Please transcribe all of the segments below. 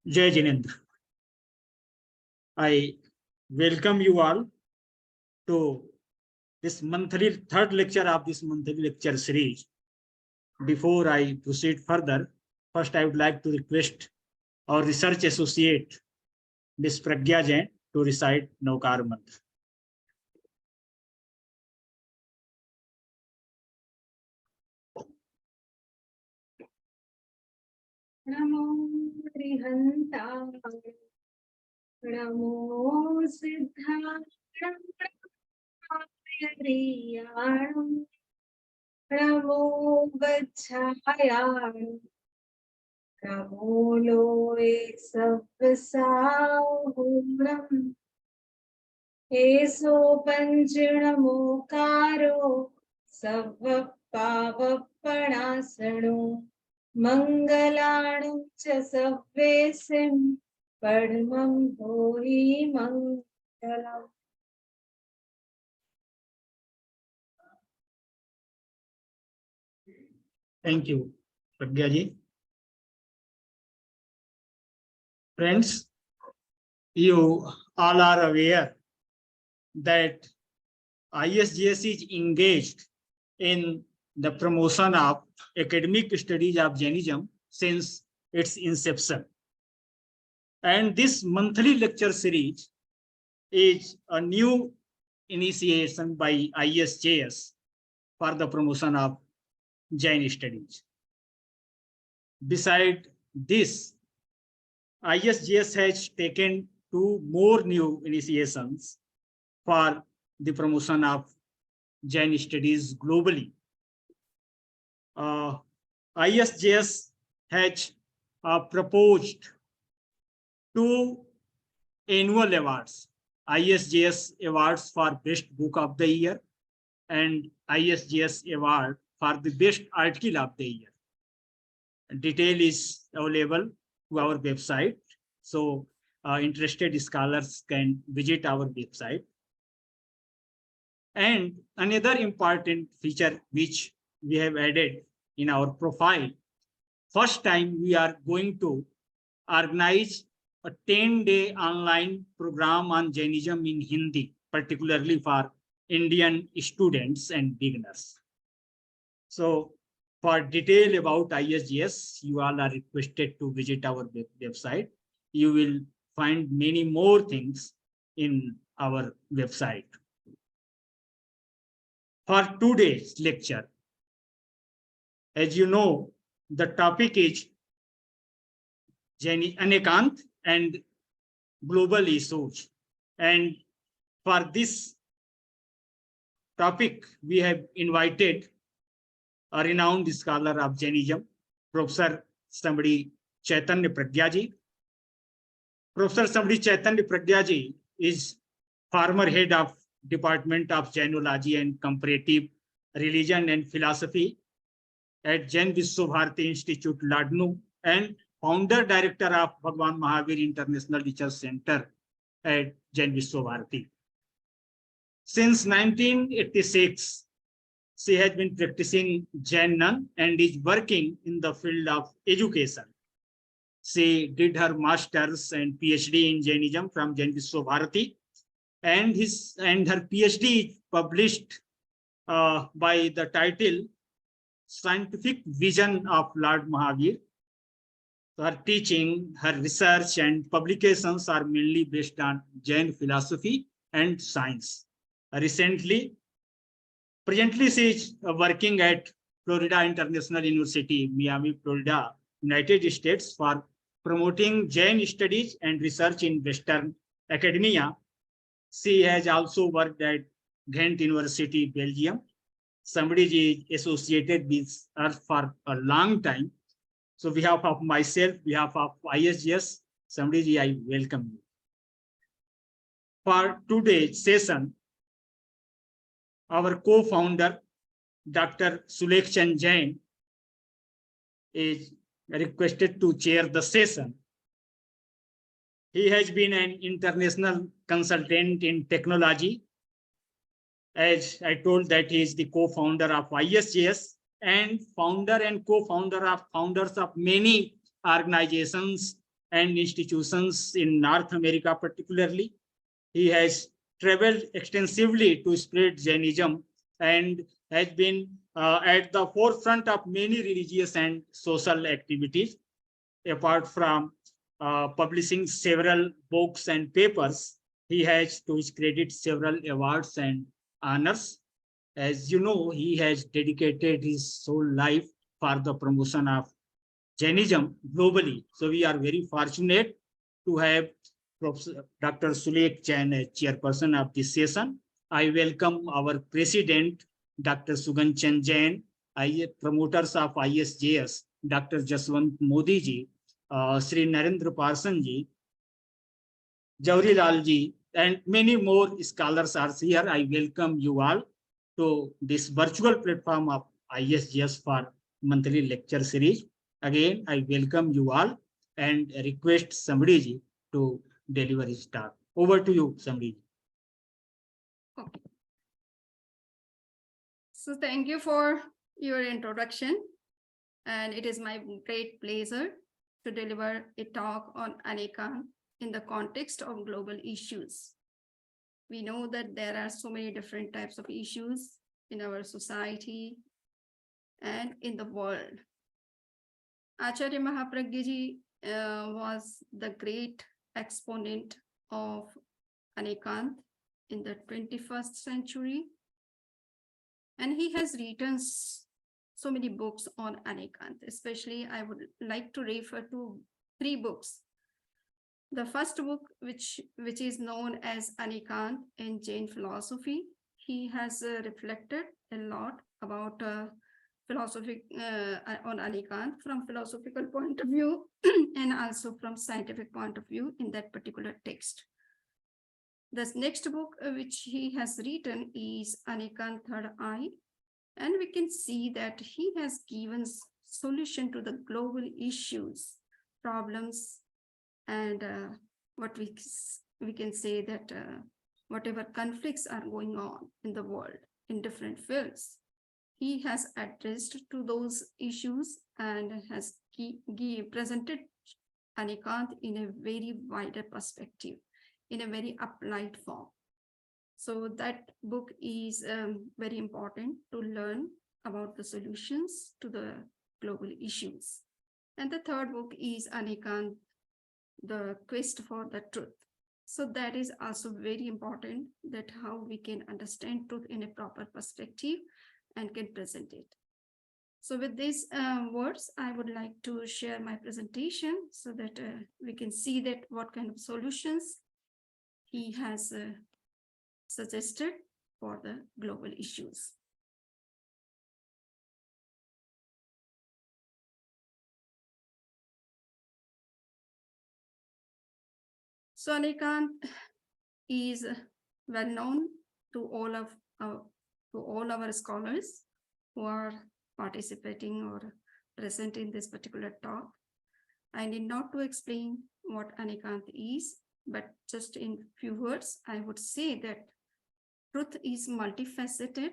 Jai Jinendra. I welcome you all to this monthly third lecture of this monthly lecture series. Before I proceed further, first I would like to request our research associate, Ms. Pragya Jain, to recite Naukar Mantra. नमो रिहंताय नमो सिद्धाय नमो गच्छायाय नमो लोये सव्यसाहुरम् एसो पंचनमोकारो सव्वपावपणासनो मंगलाणं च सव्येसिं परमं भूरि मंगलम्. Thank you, Pragya ji. Friends, you all are aware that ISGS is engaged in the promotion of academic studies of Jainism since its inception. And this monthly lecture series is a new initiation by ISJS for the promotion of Jain studies. Besides this, ISJS has taken two more new initiations for the promotion of Jain studies globally. ISJS has proposed two annual awards, ISJS Awards for Best Book of the Year and ISJS Award for the Best Article of the Year. Detail is available to our website, so interested scholars can visit our website. And another important feature which we have added in our profile, first time we are going to organize a 10-day online program on Jainism in Hindi, particularly for Indian students and beginners. So for detail about ISGS, you all are requested to visit our website. You will find many more things in our website. For today's lecture, as you know, the topic is Anekanta and global issues. And for this topic, we have invited a renowned scholar of Jainism, Professor Samani Chaitanya Pragya ji. Professor Samani Chaitanya Pragya ji is former head of Department of Jainology and Comparative Religion and Philosophy at Jain Vishwabharati Institute, Ladnu, and founder director of Bhagwan Mahavir International Research Center at Jain Vishwabharati. Since 1986, she has been practicing Jain nun and is working in the field of education. She did her master's and PhD in Jainism from Jain Vishwabharati, and her PhD is published by the title Scientific Vision of Lord Mahavir. Her teaching, her research and publications are mainly based on Jain philosophy and science. Presently, she is working at Florida International University, Miami, Florida, United States, for promoting Jain studies and research in Western academia. She has also worked at Ghent University, Belgium. Somebody is associated with her for a long time. So on behalf of myself, behalf of ISGS, Samri, I welcome you. For today's session, our co-founder, Dr. Sulekhan Jain, is requested to chair the session. He has been an international consultant in technology. As I told that he is the co-founder of ISGS and founder and co-founder of founders of many organizations and institutions in North America particularly. He has traveled extensively to spread Jainism and has been at the forefront of many religious and social activities. Apart from publishing several books and papers, he has to his credit several awards and honors. As you know, he has dedicated his whole life for the promotion of Jainism globally. So we are very fortunate to have Professor Dr. Sulek Jain as chairperson of this session. I welcome our president, Dr. Sugan Chand Jain, promoters of ISJS, Dr. Jaswant Modi ji, Sri Narendra Parsan ji, Jawri Lal ji, and many more scholars are here. I welcome you all to this virtual platform of ISGS for monthly lecture series. Again, I welcome you all and request Samani to deliver his talk. Over to you, Samani. Okay. So thank you for your introduction. And it is my great pleasure to deliver a talk on Anekanta in the context of global issues. We know that there are so many different types of issues in our society and in the world. Acharya Mahapragya ji was the great exponent of Anekanta in the 21st century. And he has written so many books on Anekanta. Especially, I would like to refer to 3 books. The first book, which is known as Anekanta in Jain philosophy, he has reflected a lot about philosophy on Anekanta from philosophical point of view and also from scientific point of view in that particular text. The next book which he has written is Anekanta Third Eye, and we can see that he has given solution to the global issues, problems, and what we can say that whatever conflicts are going on in the world in different fields, he has addressed to those issues and has presented Anekanta in a very wider perspective, in a very applied form. So that book is very important to learn about the solutions to the global issues. And the third book is Anekanta, The Quest for the Truth. So that is also very important, that how we can understand truth in a proper perspective and can present it. So with these words, I would like to share my presentation so that we can see that what kind of solutions he has suggested for the global issues. So Anekanta is well known to all of our scholars who are participating or present in this particular talk. I need not to explain what Anekanta is, but just in few words, I would say that truth is multifaceted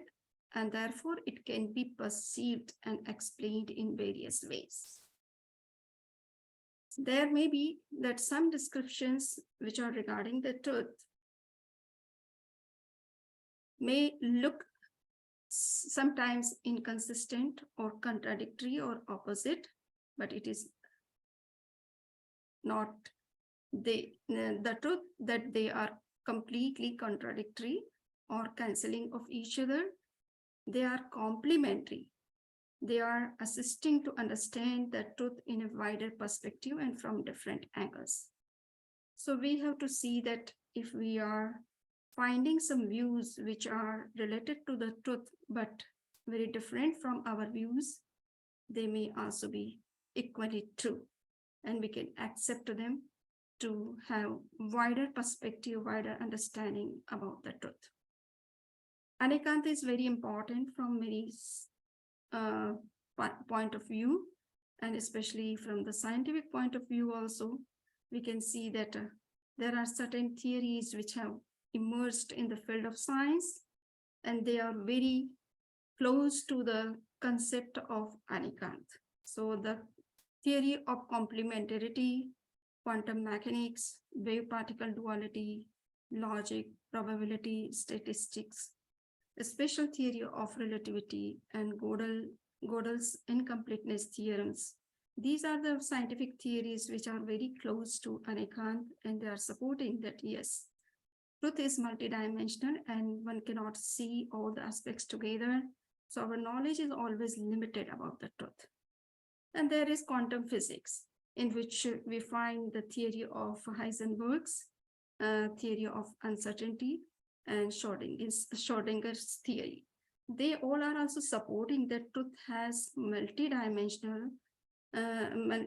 and therefore it can be perceived and explained in various ways. There may be that some descriptions which are regarding the truth may look sometimes inconsistent or contradictory or opposite, but it is not the truth that they are completely contradictory or cancelling of each other. They are complementary. They are assisting to understand the truth in a wider perspective and from different angles. So we have to see that if we are finding some views which are related to the truth, but very different from our views, they may also be equally true, and we can accept them to have wider perspective, wider understanding about the truth. Anekanta is very important from many point of view, and especially from the scientific point of view also, we can see that there are certain theories which have emerged in the field of science, and they are very close to the concept of Anekanta. So the theory of complementarity quantum mechanics, wave-particle duality, logic, probability, statistics, the special theory of relativity, and Gödel's incompleteness theorems. These are the scientific theories which are very close to Anekanta, and they are supporting that, yes, truth is multidimensional and one cannot see all the aspects together. So our knowledge is always limited about the truth. And there is quantum physics, in which we find the theory of Heisenberg's theory of uncertainty and Schrodinger's theory. They all are also supporting that truth has multidimensional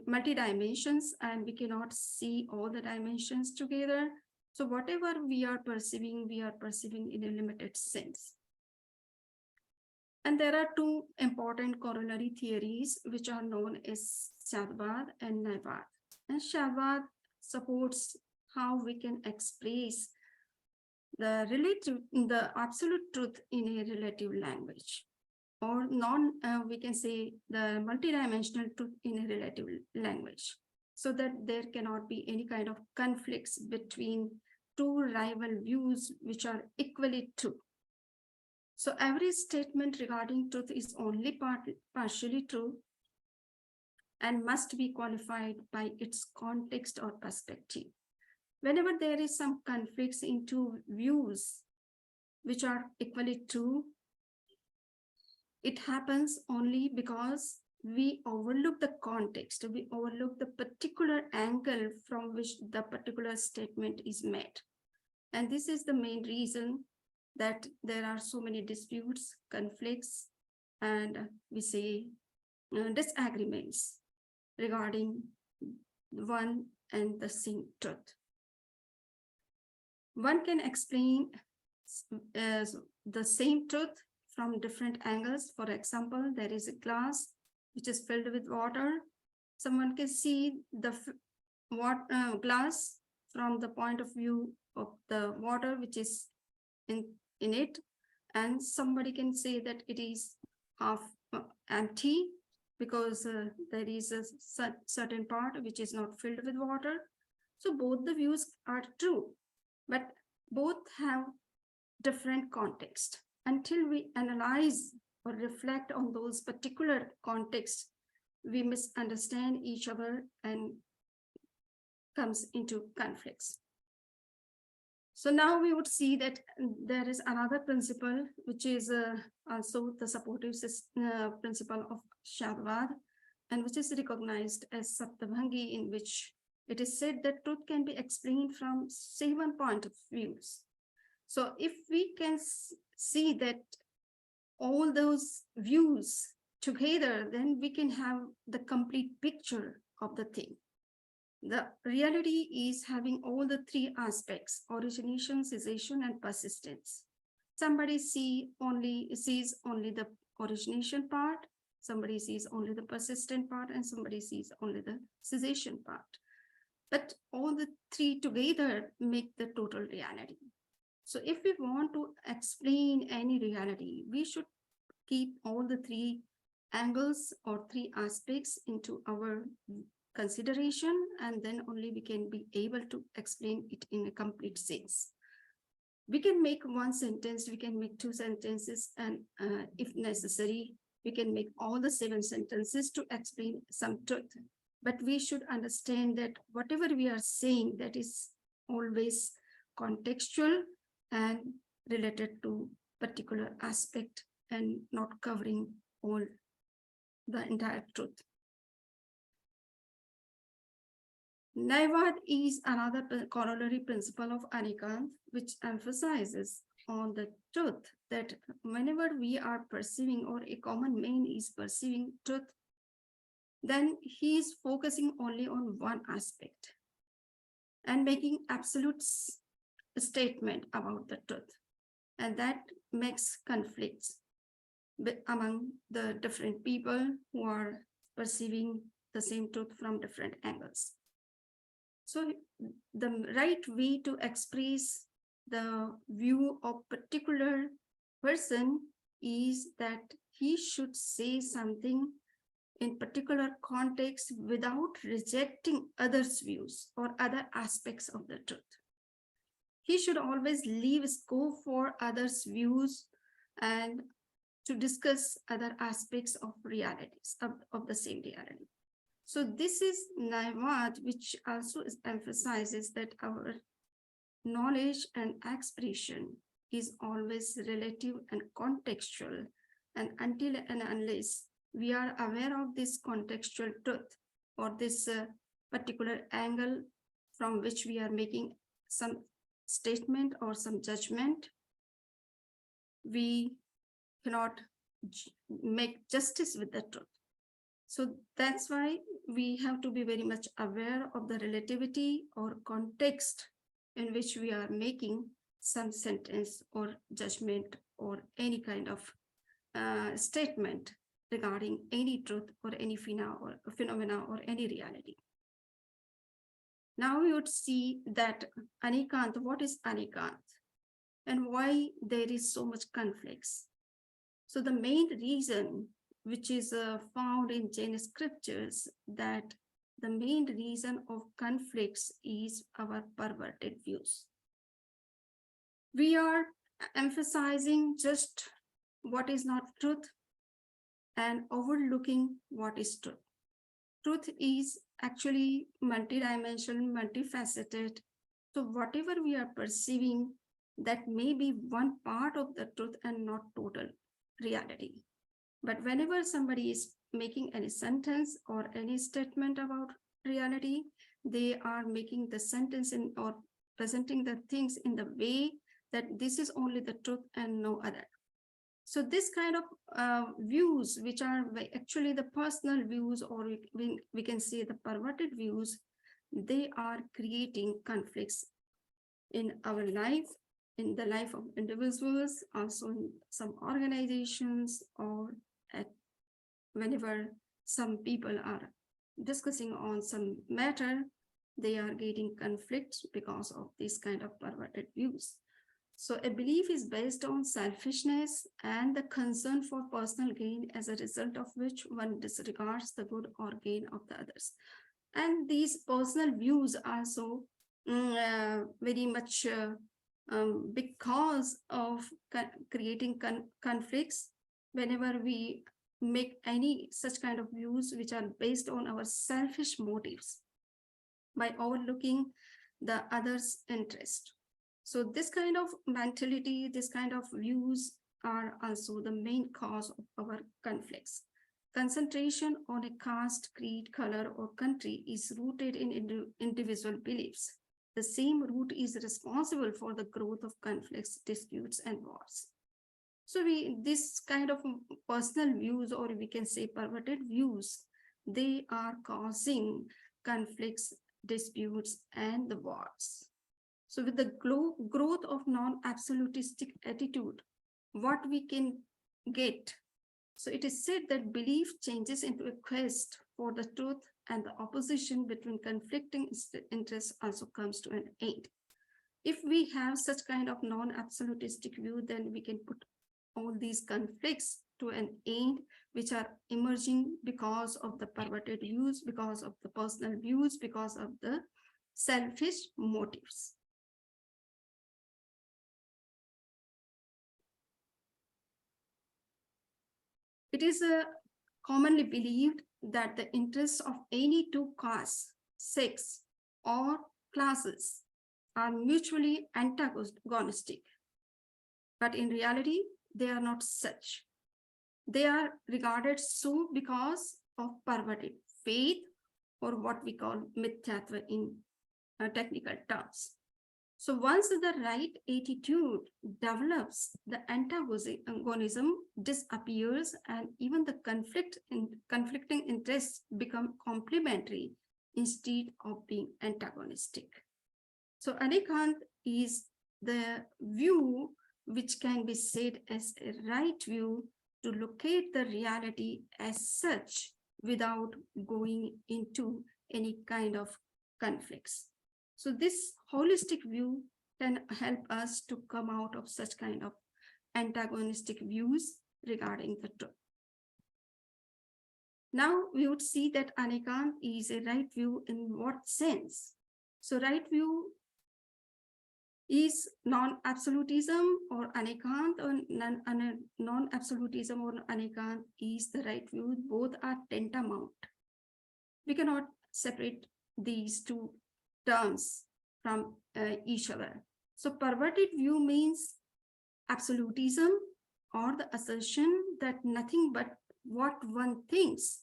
multi-dimensions, and we cannot see all the dimensions together. So whatever we are perceiving in a limited sense. And there are two important corollary theories which are known as Shatvada and Naivad. And Shatvada supports how we can express the absolute truth in a relative language, or we can say the multidimensional truth in a relative language, so that there cannot be any kind of conflicts between two rival views which are equally true. So every statement regarding truth is only partially true and must be qualified by its context or perspective. Whenever there is some conflicts in two views which are equally true, it happens only because we overlook the context, we overlook the particular angle from which the particular statement is made. And this is the main reason that there are so many disputes, conflicts, and we say disagreements regarding one and the same truth. One can explain the same truth from different angles. For example, there is a glass which is filled with water. Someone can see the glass from the point of view of the water which is in it, and somebody can say that it is half empty because there is a certain part which is not filled with water. So both the views are true, but both have different context. Until we analyze or reflect on those particular contexts, we misunderstand each other and comes into conflicts. So now we would see that there is another principle, which is also the supportive principle of Shatvada, and which is recognized as Saptabhangi, in which it is said that truth can be explained from 7 points of views. So if we can see that all those views together, then we can have the complete picture of the thing. The reality is having all the 3 aspects: origination, cessation, and persistence. Somebody sees only the origination part, somebody sees only the persistent part, and somebody sees only the cessation part. But all the 3 together make the total reality. So if we want to explain any reality, we should keep all the 3 angles or 3 aspects into our consideration, and then only we can be able to explain it in a complete sense. We can make 1 sentence, we can make 2 sentences, and if necessary, we can make all the 7 sentences to explain some truth. But we should understand that whatever we are saying, that is always contextual and related to particular aspect and not covering all the entire truth. Naivad is another corollary principle of Anekanta, which emphasizes on the truth that whenever we are perceiving, or a common man is perceiving truth, then he is focusing only on one aspect and making absolute statement about the truth. And that makes conflicts among the different people who are perceiving the same truth from different angles. So the right way to express the view of particular person is that he should say something in particular context without rejecting others' views or other aspects of the truth. He should always leave scope for others' views and to discuss other aspects of realities, of the same reality. So this is Naivad, which also emphasizes that our knowledge and expression is always relative and contextual, and until and unless we are aware of this contextual truth or this particular angle from which we are making some statement or some judgment, we cannot make justice with the truth. So that's why we have to be very much aware of the relativity or context in which we are making some sentence or judgment or any kind of statement regarding any truth or any phenomena or any reality. Now we would see that Anekanta, what is Anekanta and why there is so much conflicts. So the main reason which is found in Jain scriptures, that the main reason of conflicts is our perverted views. We are emphasizing just what is not truth and overlooking what is truth. Truth is actually multidimensional, multifaceted. So whatever we are perceiving, that may be one part of the truth and not total reality. But whenever somebody is making any sentence or any statement about reality, they are making the sentence in or presenting the things in the way that this is only the truth and no other. So this kind of views, which are actually the personal views, or we can say the perverted views, they are creating conflicts in our life, in the life of individuals, also in some organizations, or whenever some people are discussing on some matter, they are getting conflicts because of this kind of perverted views. So a belief is based on selfishness and the concern for personal gain, as a result of which one disregards the good or gain of the others. And these personal views are so very much because of creating conflicts. Whenever we make any such kind of views which are based on our selfish motives, by overlooking the other's interest. So this kind of mentality, this kind of views are also the main cause of our conflicts. Concentration on a caste, creed, color, or country is rooted in individual beliefs. The same root is responsible for the growth of conflicts, disputes, and wars. So this kind of personal views, or we can say perverted views, they are causing conflicts, disputes, and the wars. So with the growth of non-absolutistic attitude, what we can get? So it is said that belief changes into a quest for the truth, and the opposition between conflicting interests also comes to an end. If we have such kind of non-absolutistic view, then we can put all these conflicts to an end, which are emerging because of the perverted views, because of the personal views, because of the selfish motives. It is commonly believed that the interests of any two castes, sects, or classes are mutually antagonistic. But in reality, they are not such. They are regarded so because of perverted faith, or what we call mithyatva in technical terms. So once the right attitude develops, the antagonism disappears, and even the conflicting interests become complementary instead of being antagonistic. So Anekanta is the view which can be said as a right view to locate the reality as such without going into any kind of conflicts. So this holistic view can help us to come out of such kind of antagonistic views regarding the truth. Now we would see that Anekant is a right view in what sense? So right view is non-absolutism or Anekant, or non-absolutism or Anekant is the right view. Both are tantamount. We cannot separate these two terms from each other. So perverted view means absolutism or the assertion that nothing but what one thinks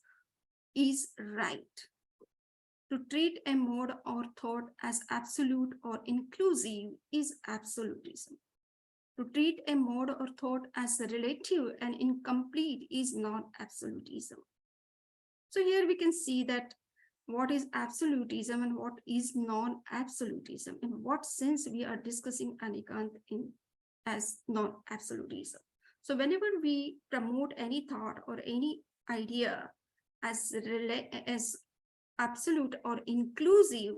is right. To treat a mode or thought as absolute or inclusive is absolutism. To treat a mode or thought as relative and incomplete is non-absolutism. So here we can see that what is absolutism and what is non-absolutism. In what sense we are discussing Anekant as non-absolutism. So whenever we promote any thought or any idea as absolute or inclusive,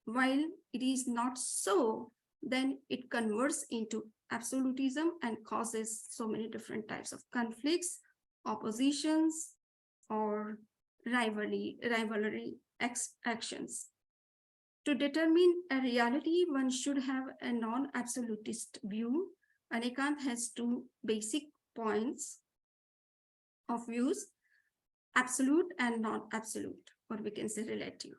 while it is not so, then it converts into absolutism and causes so many different types of conflicts, oppositions, or rivalry actions. To determine a reality, one should have a non-absolutist view. Anekant has two basic points of views: absolute and non-absolute, or we can say relative.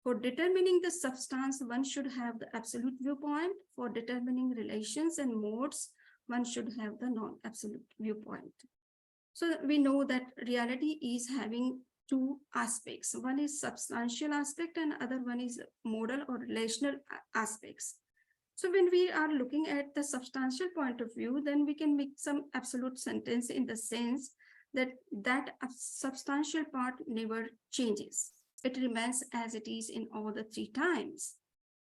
For determining the substance, one should have the absolute viewpoint. For determining relations and modes, one should have the non-absolute viewpoint. So we know that reality is having two aspects. One is substantial aspect and other one is modal or relational aspects. So when we are looking at the substantial point of view, then we can make some absolute sentence in the sense that substantial part never changes. It remains as it is in all the three times.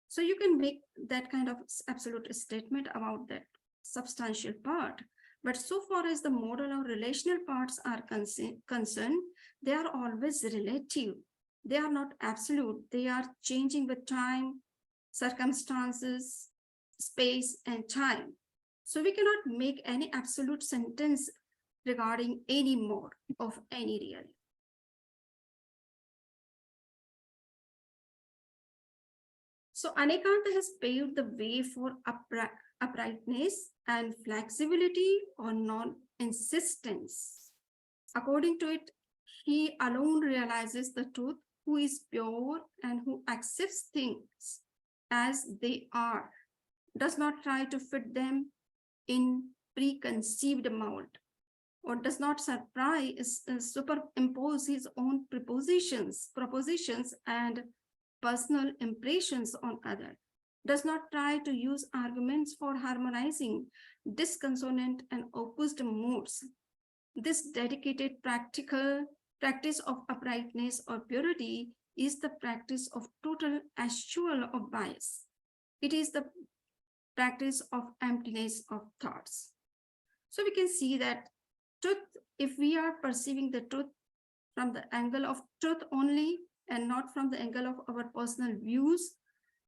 So you can make that kind of absolute statement about that substantial part. But so far as the modal or relational parts are concerned, they are always relative. They are not absolute. They are changing with time, circumstances, space, and time. So we cannot make any absolute sentence regarding any mode of any reality. So Anekanta has paved the way for uprightness and flexibility or non-insistence. According to it, he alone realizes the truth, who is pure and who accepts things as they are, does not try to fit them in preconceived mold, or does not superimpose his own propositions and personal impressions on others, does not try to use arguments for harmonizing disconsonant and opposed modes. This dedicated practice of uprightness or purity is the practice of total eschewal of bias. It is the practice of emptiness of thoughts. So we can see that truth, if we are perceiving the truth from the angle of truth only and not from the angle of our personal views,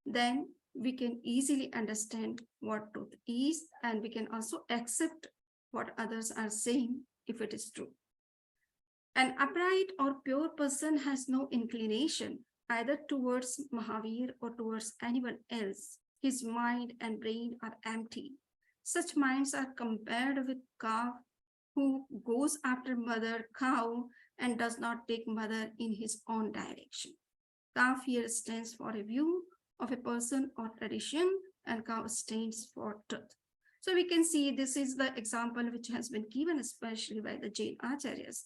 then we can easily understand what truth is, and we can also accept what others are saying if it is true. An upright or pure person has no inclination either towards Mahavir or towards anyone else. His mind and brain are empty. Such minds are compared with calf who goes after mother cow and does not take mother in his own direction. Calf here stands for a view of a person or tradition, and cow stands for truth. So we can see this is the example which has been given especially by the Jain Acharyas,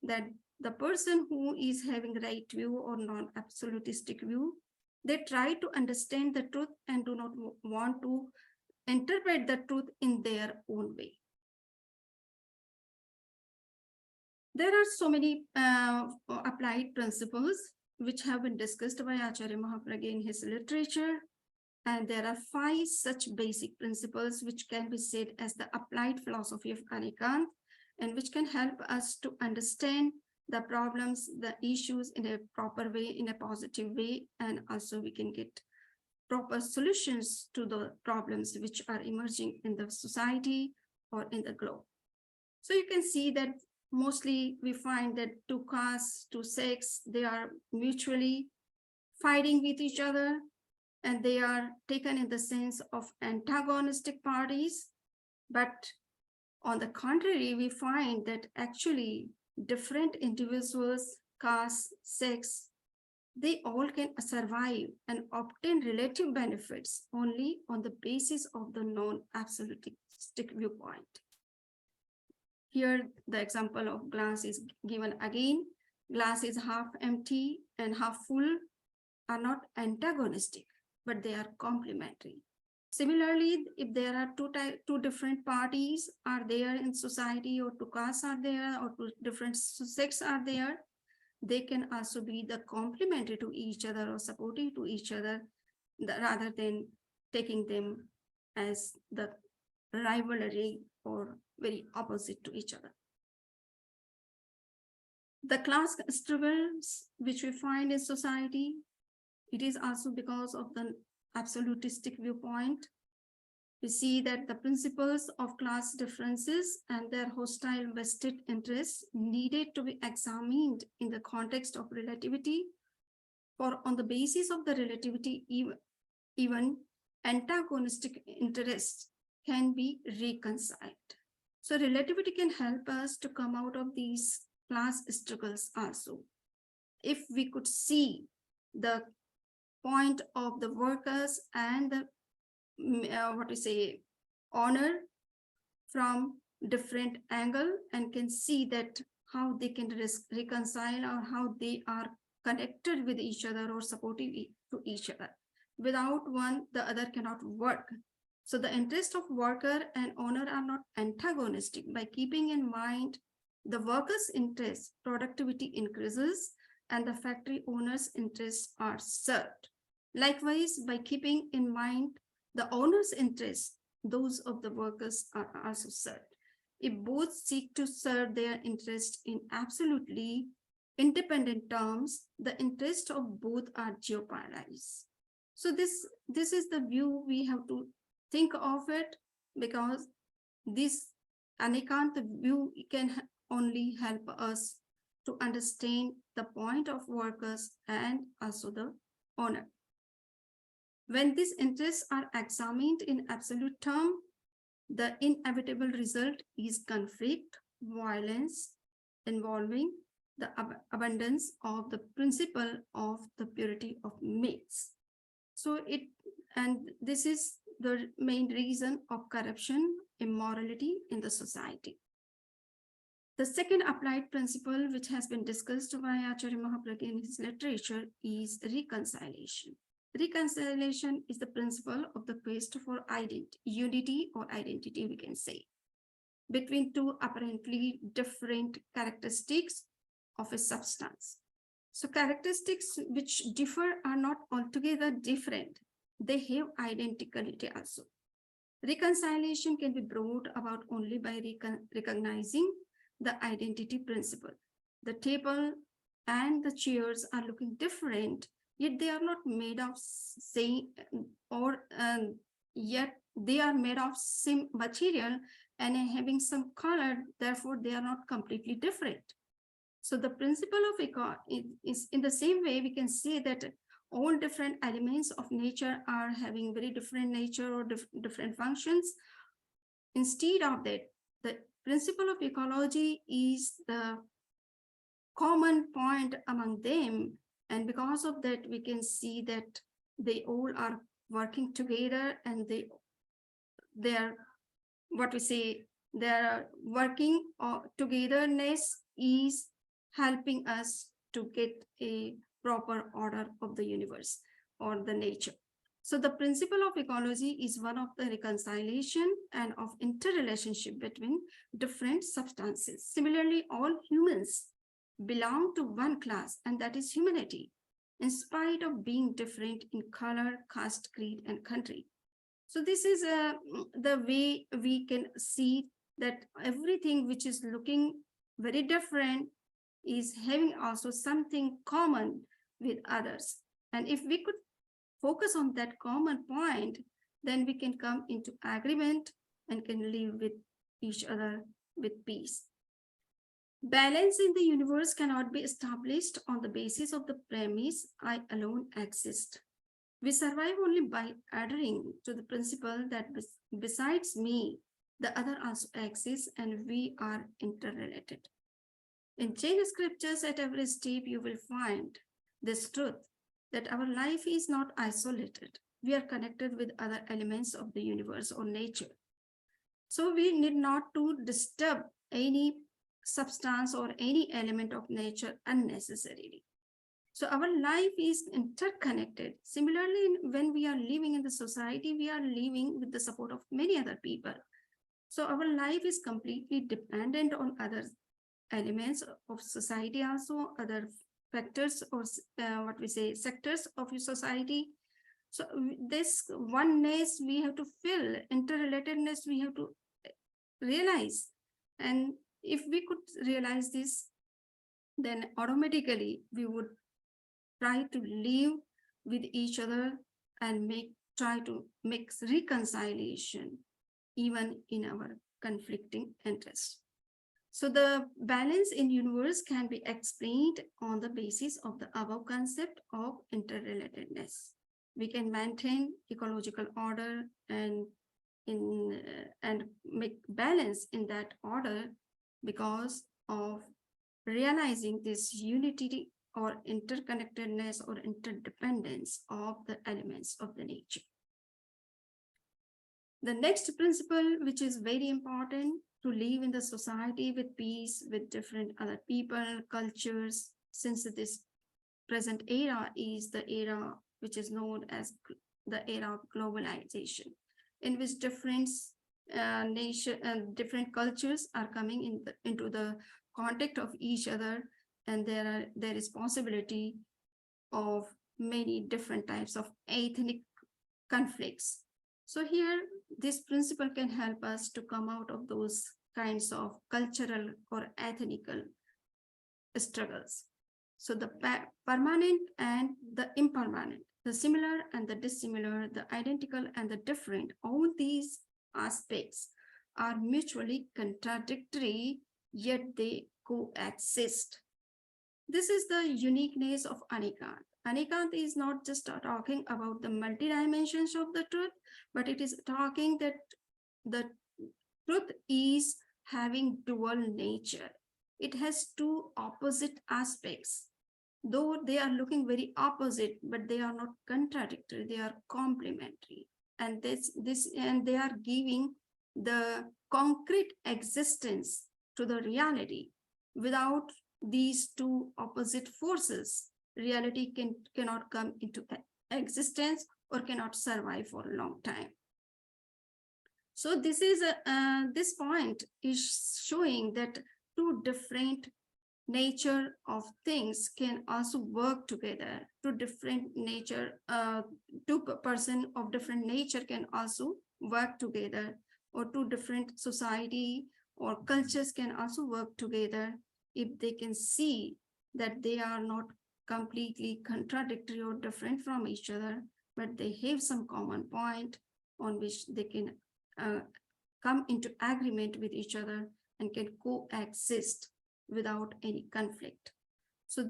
that the person who is having right view or non-absolutistic view, they try to understand the truth and do not want to interpret the truth in their own way. There are so many applied principles which have been discussed by Acharya Mahapragya in his literature. And there are 5 such basic principles which can be said as the applied philosophy of Anekant, and which can help us to understand the problems, the issues in a proper way, in a positive way, and also we can get proper solutions to the problems which are emerging in the society or in the globe. So you can see that mostly we find that two castes, two sects, they are mutually fighting with each other, and they are taken in the sense of antagonistic parties. But on the contrary, we find that actually different individuals, castes, sects, they all can survive and obtain relative benefits only on the basis of the non-absolutistic viewpoint. Here, the example of glass is given again. Glass is half empty and half full are not antagonistic, but they are complementary. Similarly, if there are two different parties are there in society, or two castes are there, or two different sects are there, they can also be the complementary to each other or supportive to each other, rather than taking them as the rivalry or very opposite to each other. The class struggles which we find in society, it is also because of the absolutistic viewpoint. We see that the principles of class differences and their hostile vested interests needed to be examined in the context of relativity, for on the basis of the relativity, even antagonistic interests can be reconciled. So relativity can help us to come out of these class struggles also. If we could see the point of the workers and the honor from different angle, and can see that how they can reconcile or how they are connected with each other or supportive to each other. Without one, the other cannot work. So the interest of worker and owner are not antagonistic. By keeping in mind the worker's interest, productivity increases and the factory owner's interests are served. Likewise, by keeping in mind the owner's interests, those of the workers are also served. If both seek to serve their interest in absolutely independent terms, the interest of both are jeopardized. So this is the view we have to think of it, because this Anekanta view can only help us to understand the point of workers and also the owner. When these interests are examined in absolute term, the inevitable result is conflict, violence, involving the abundance of the principle of the purity of myths. So this is the main reason of corruption, immorality in the society. The second applied principle, which has been discussed by Acharya Mahapragya in his literature, is reconciliation. Reconciliation is the principle of the quest for unity or identity, we can say, between two apparently different characteristics of a substance. So characteristics which differ are not altogether different. They have identicality also. Reconciliation can be brought about only by recognizing the identity principle. The table and the chairs are looking different, yet they are not made of same, or yet they are made of same material and having some color, therefore they are not completely different. So the principle of equality is in the same way we can see that all different elements of nature are having very different nature or different functions. Instead of that, the principle of ecology is the common point among them, and because of that we can see that they all are working together, and their working togetherness is helping us to get a proper order of the universe or the nature. So the principle of ecology is one of the reconciliation and of interrelationship between different substances. Similarly, all humans belong to one class, and that is humanity, in spite of being different in color, caste, creed, and country. So this is the way we can see that everything which is looking very different is having also something common with others. And if we could focus on that common point, then we can come into agreement and can live with each other with peace. Balance in the universe cannot be established on the basis of the premise I alone exist. We survive only by adhering to the principle that besides me, the other also exists and we are interrelated. In Jain scriptures, at every step, you will find this truth that our life is not isolated. We are connected with other elements of the universe or nature. So we need not to disturb any substance or any element of nature unnecessarily. So our life is interconnected. Similarly, when we are living in the society, we are living with the support of many other people. So our life is completely dependent on other elements of society, also other factors or what we say sectors of society. So this oneness we have to feel, interrelatedness we have to realize. And if we could realize this, then automatically we would try to live with each other and try to make reconciliation even in our conflicting interests. So the balance in universe can be explained on the basis of the above concept of interrelatedness. We can maintain ecological order and make balance in that order because of realizing this unity or interconnectedness or interdependence of the elements of the nature. The next principle, which is very important to live in the society with peace, with different other people, cultures, since this present era is the era which is known as the era of globalization, in which different different cultures are coming into the contact of each other, and there is possibility of many different types of ethnic conflicts. So here, this principle can help us to come out of those kinds of cultural or ethnical struggles. So the permanent and the impermanent, the similar and the dissimilar, the identical and the different, all these aspects are mutually contradictory, yet they coexist. This is the uniqueness of Anekanta. Anekanta is not just talking about the multi-dimensions of the truth, but it is talking that the truth is having dual nature. It has two opposite aspects. Though they are looking very opposite, but they are not contradictory, they are complementary. And they are giving the concrete existence to the reality. Without these two opposite forces, reality cannot come into existence or cannot survive for a long time. So this is this point is showing that two different nature of things can also work together. Two different nature, two person of different nature can also work together, or two different society or cultures can also work together if they can see that they are not completely contradictory or different from each other, but they have some common point on which they can come into agreement with each other and can coexist without any conflict. So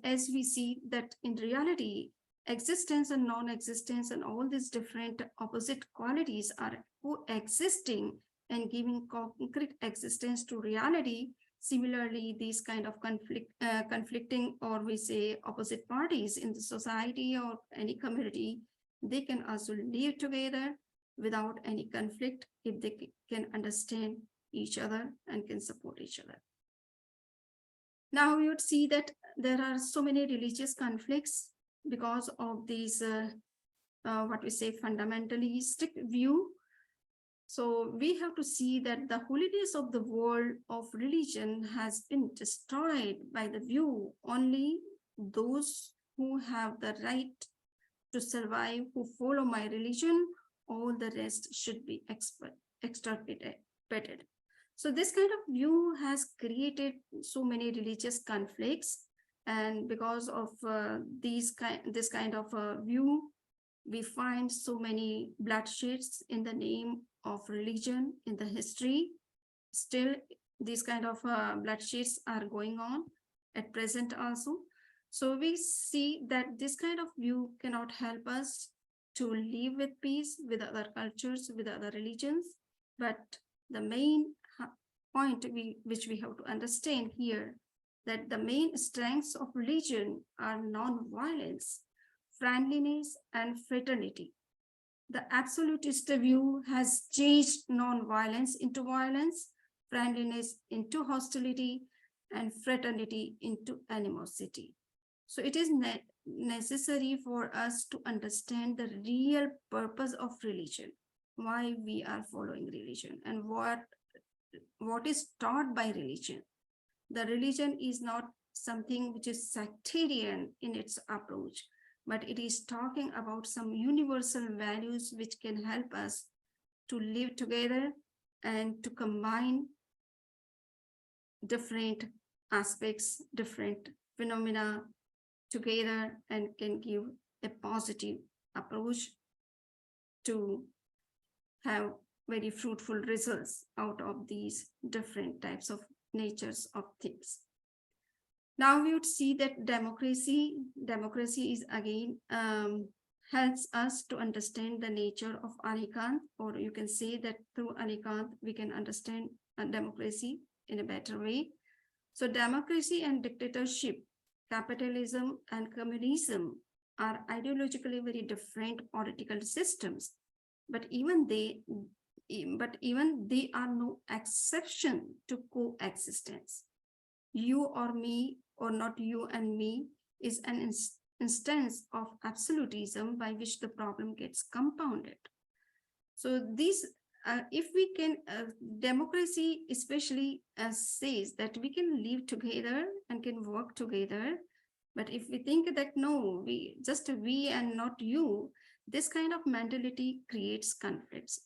as we see that in reality, existence and non-existence and all these different opposite qualities are coexisting and giving concrete existence to reality. Similarly, these kind of conflicting, or we say opposite parties in the society or any community, they can also live together without any conflict if they can understand each other and can support each other. Now we would see that there are so many religious conflicts because of these, what we say, fundamentalistic view. So we have to see that the holiness of the world of religion has been destroyed by the view only those who have the right to survive, who follow my religion, all the rest should be extirpated. So this kind of view has created so many religious conflicts, and because of this kind of view, we find so many bloodsheds in the name of religion in the history. Still, these kind of bloodsheds are going on at present also. So we see that this kind of view cannot help us to live with peace with other cultures, with other religions. But the main point which we have to understand here, that the main strengths of religion are non-violence, friendliness, and fraternity. The absolutist view has changed non-violence into violence, friendliness into hostility, and fraternity into animosity. So it is necessary for us to understand the real purpose of religion, why we are following religion, and what is taught by religion. The religion is not something which is sectarian in its approach, but it is talking about some universal values which can help us to live together and to combine different aspects, different phenomena together, and can give a positive approach to have very fruitful results out of these different types of natures of things. Now we would see that democracy is again helps us to understand the nature of Anekanta, or you can say that through Anekanta we can understand democracy in a better way. So democracy and dictatorship, capitalism and communism are ideologically very different political systems, but even they are no exception to coexistence. You or me, or not you and me, is an instance of absolutism by which the problem gets compounded. So this, if we can, democracy especially says that we can live together and can work together. But if we think that no, we and not you, this kind of mentality creates conflicts.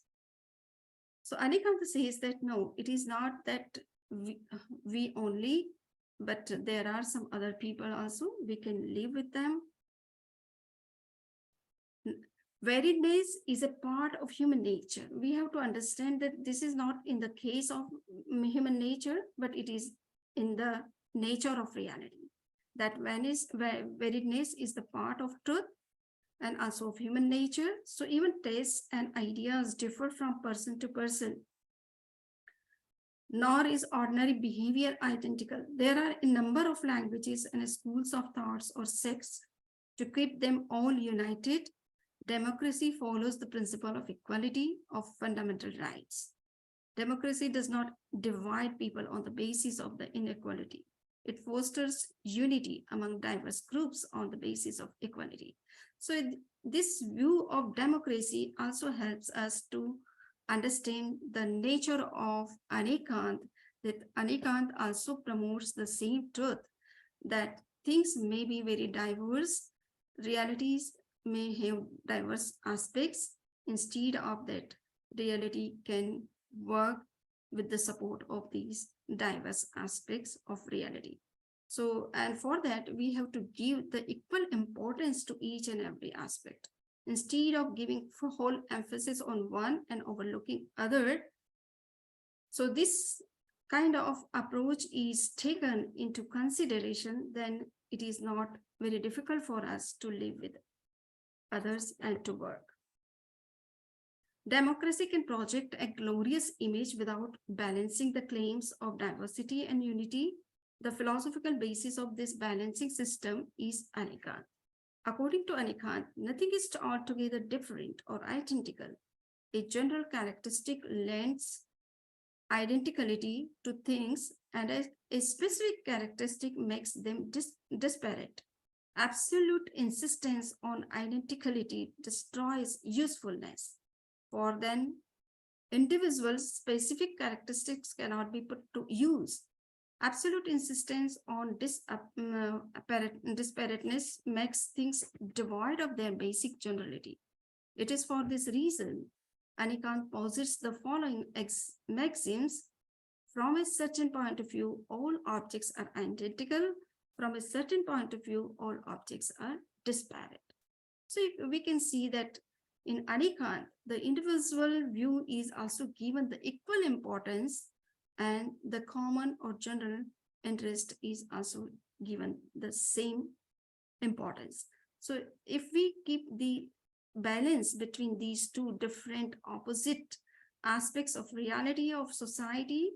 So Anekanta says that no, it is not that we only, but there are some other people also, we can live with them. Variedness is a part of human nature. We have to understand that this is not in the case of human nature, but it is in the nature of reality. That variedness is the part of truth and also of human nature. So even tastes and ideas differ from person to person. Nor is ordinary behavior identical. There are a number of languages and schools of thoughts or sects. To keep them all united, democracy follows the principle of equality of fundamental rights. Democracy does not divide people on the basis of the inequality. It fosters unity among diverse groups on the basis of equality. So this view of democracy also helps us to understand the nature of Anekanta, that Anekanta also promotes the same truth, that things may be very diverse, realities may have diverse aspects. Instead of that, reality can work with the support of these diverse aspects of reality. So, and for that, we have to give the equal importance to each and every aspect. Instead of giving whole emphasis on one and overlooking other. So this kind of approach is taken into consideration, then it is not very difficult for us to live with others and to work. Democracy can project a glorious image without balancing the claims of diversity and unity. The philosophical basis of this balancing system is Anekanta. According to Anekanta, nothing is altogether different or identical. A general characteristic lends identicality to things, and a specific characteristic makes them disparate. Absolute insistence on identicality destroys usefulness. For then, individuals' specific characteristics cannot be put to use. Absolute insistence on disparateness makes things devoid of their basic generality. It is for this reason Anekanta posits the following maxims. From a certain point of view, all objects are identical. From a certain point of view, all objects are disparate. So we can see that in Anekanta, the individual view is also given the equal importance, and the common or general interest is also given the same importance. So if we keep the balance between these two different opposite aspects of reality of society,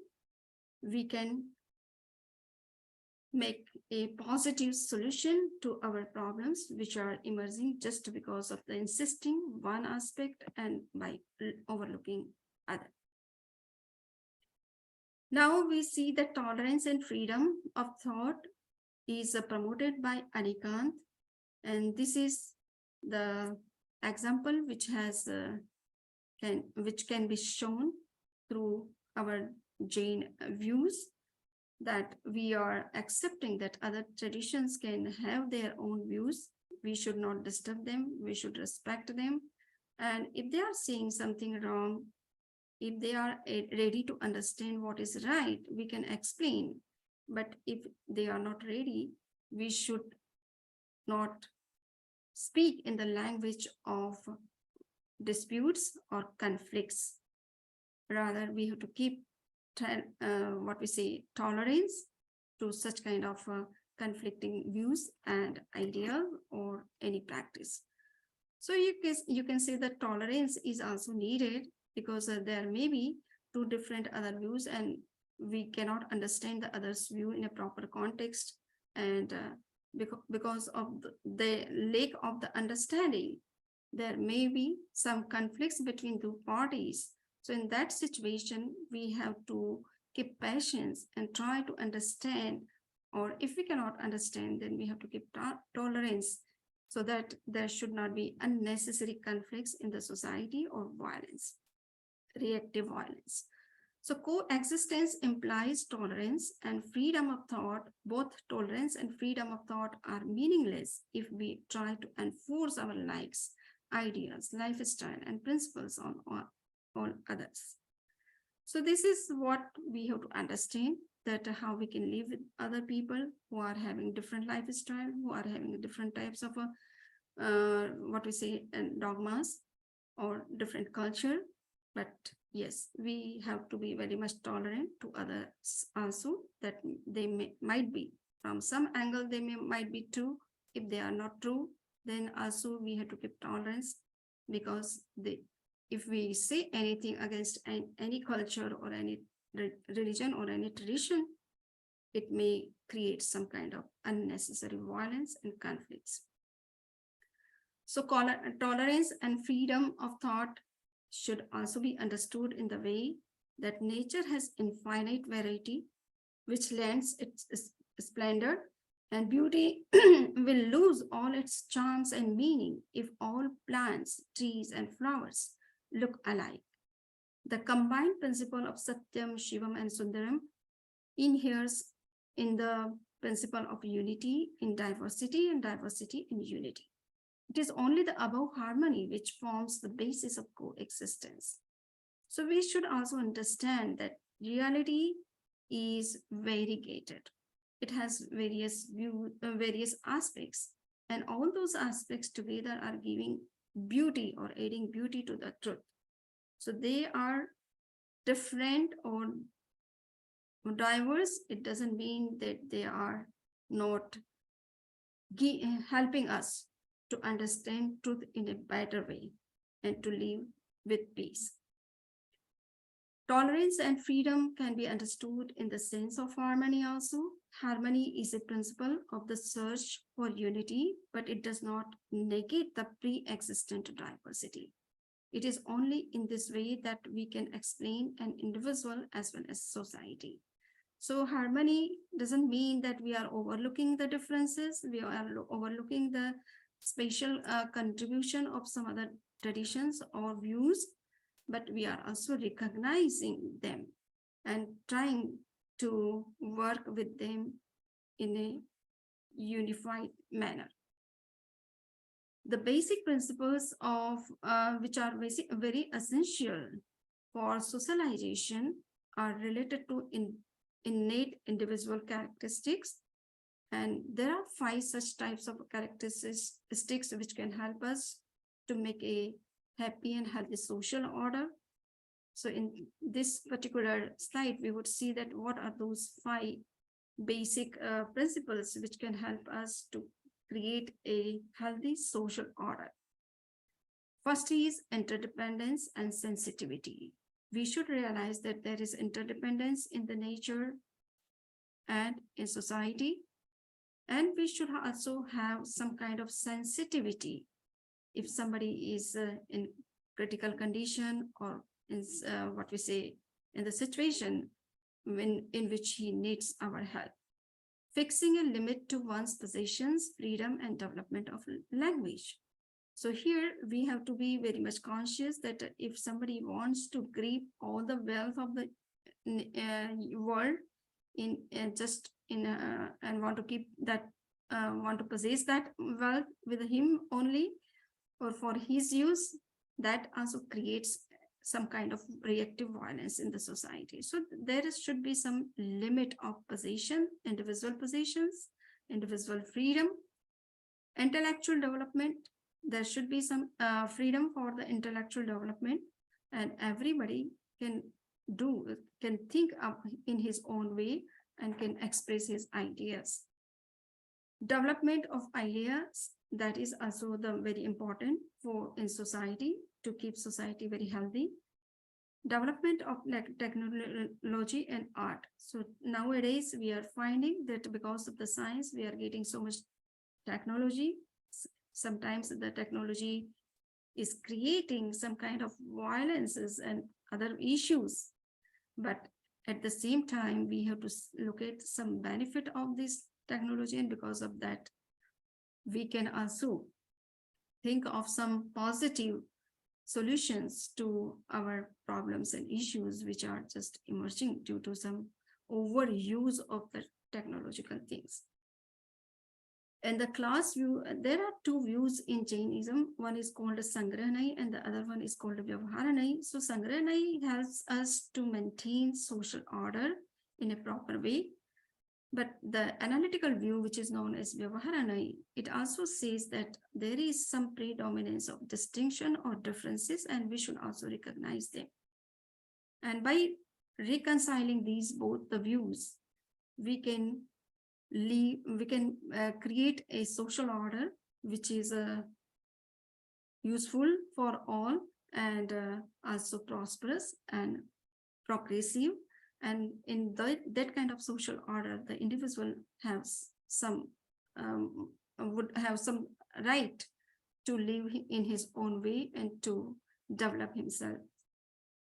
we can make a positive solution to our problems which are emerging just because of the insisting one aspect and by overlooking other. Now we see that tolerance and freedom of thought is promoted by Anekanta, and this is the example which has which can be shown through our Jain views, that we are accepting that other traditions can have their own views. We should not disturb them. We should respect them. And if they are saying something wrong, if they are ready to understand what is right, we can explain. But if they are not ready, we should not speak in the language of disputes or conflicts. Rather, we have to keep what we say tolerance to such kind of conflicting views and idea or any practice. So you can say that tolerance is also needed because there may be two different other views and we cannot understand the other's view in a proper context, and because of the lack of the understanding, there may be some conflicts between two parties. So in that situation, we have to keep patience and try to understand, or if we cannot understand, then we have to keep tolerance so that there should not be unnecessary conflicts in the society or violence, reactive violence. So coexistence implies tolerance and freedom of thought. Both tolerance and freedom of thought are meaningless if we try to enforce our likes, ideas, lifestyle, and principles on all others. So this is what we have to understand, that how we can live with other people who are having different lifestyle, who are having different types of what we say dogmas or different culture. But yes, we have to be very much tolerant to others also, that they might be from some angle they might be true. If they are not true, then also we have to keep tolerance, because if we say anything against any culture or any religion or any tradition, it may create some kind of unnecessary violence and conflicts. So tolerance and freedom of thought should also be understood in the way that nature has infinite variety, which lends its splendor and beauty will lose all its charms and meaning if all plants, trees, and flowers look alike. The combined principle of Satyam, Shivam, and Sundaram inheres in the principle of unity in diversity and diversity in unity. It is only the above harmony which forms the basis of coexistence. So we should also understand that reality is variegated. It has various various aspects, and all those aspects together are giving beauty or adding beauty to the truth. So they are different or diverse. It doesn't mean that they are not helping us to understand truth in a better way and to live with peace. Tolerance and freedom can be understood in the sense of harmony also. Harmony is a principle of the search for unity, but it does not negate the pre-existent diversity. It is only in this way that we can explain an individual as well as society. So harmony doesn't mean that we are overlooking the differences, we are overlooking the special contribution of some other traditions or views, but we are also recognizing them and trying to work with them in a unified manner. The basic principles of which are very essential for socialization are related to innate individual characteristics, and there are 5 such types of characteristics which can help us to make a happy and healthy social order. So in this particular slide, we would see that what are those 5 basic principles which can help us to create a healthy social order. First is interdependence and sensitivity. We should realize that there is interdependence in the nature and in society, and we should also have some kind of sensitivity. If somebody is in critical condition or in what we say in the situation in which he needs our help. Fixing a limit to one's possessions, freedom, and development of language. So here we have to be very much conscious that if somebody wants to grip all the wealth of the world in just in and want to keep that want to possess that wealth with him only or for his use, that also creates some kind of reactive violence in the society. So there should be some limit of possession, individual possessions, individual freedom, intellectual development. There should be some freedom for the intellectual development, and everybody can think up in his own way and can express his ideas. Development of ideas, that is also the very important for in society to keep society very healthy. Development of technology and art. So nowadays we are finding that because of the science, we are getting so much technology. Sometimes the technology is creating some kind of violences and other issues. But at the same time, we have to look at some benefit of this technology, and because of that, we can also think of some positive solutions to our problems and issues which are just emerging due to some overuse of the technological things. And the class view, there are 2 views in Jainism. One is called Sangranai and the other one is called Vyavaharanai. So Sangranai helps us to maintain social order in a proper way. But the analytical view, which is known as Vyavaharanai, it also says that there is some predominance of distinction or differences, and we should also recognize them. And by reconciling these both the views, we can create a social order which is useful for all and also prosperous and progressive. And in that kind of social order, the individual has some would have some right to live in his own way and to develop himself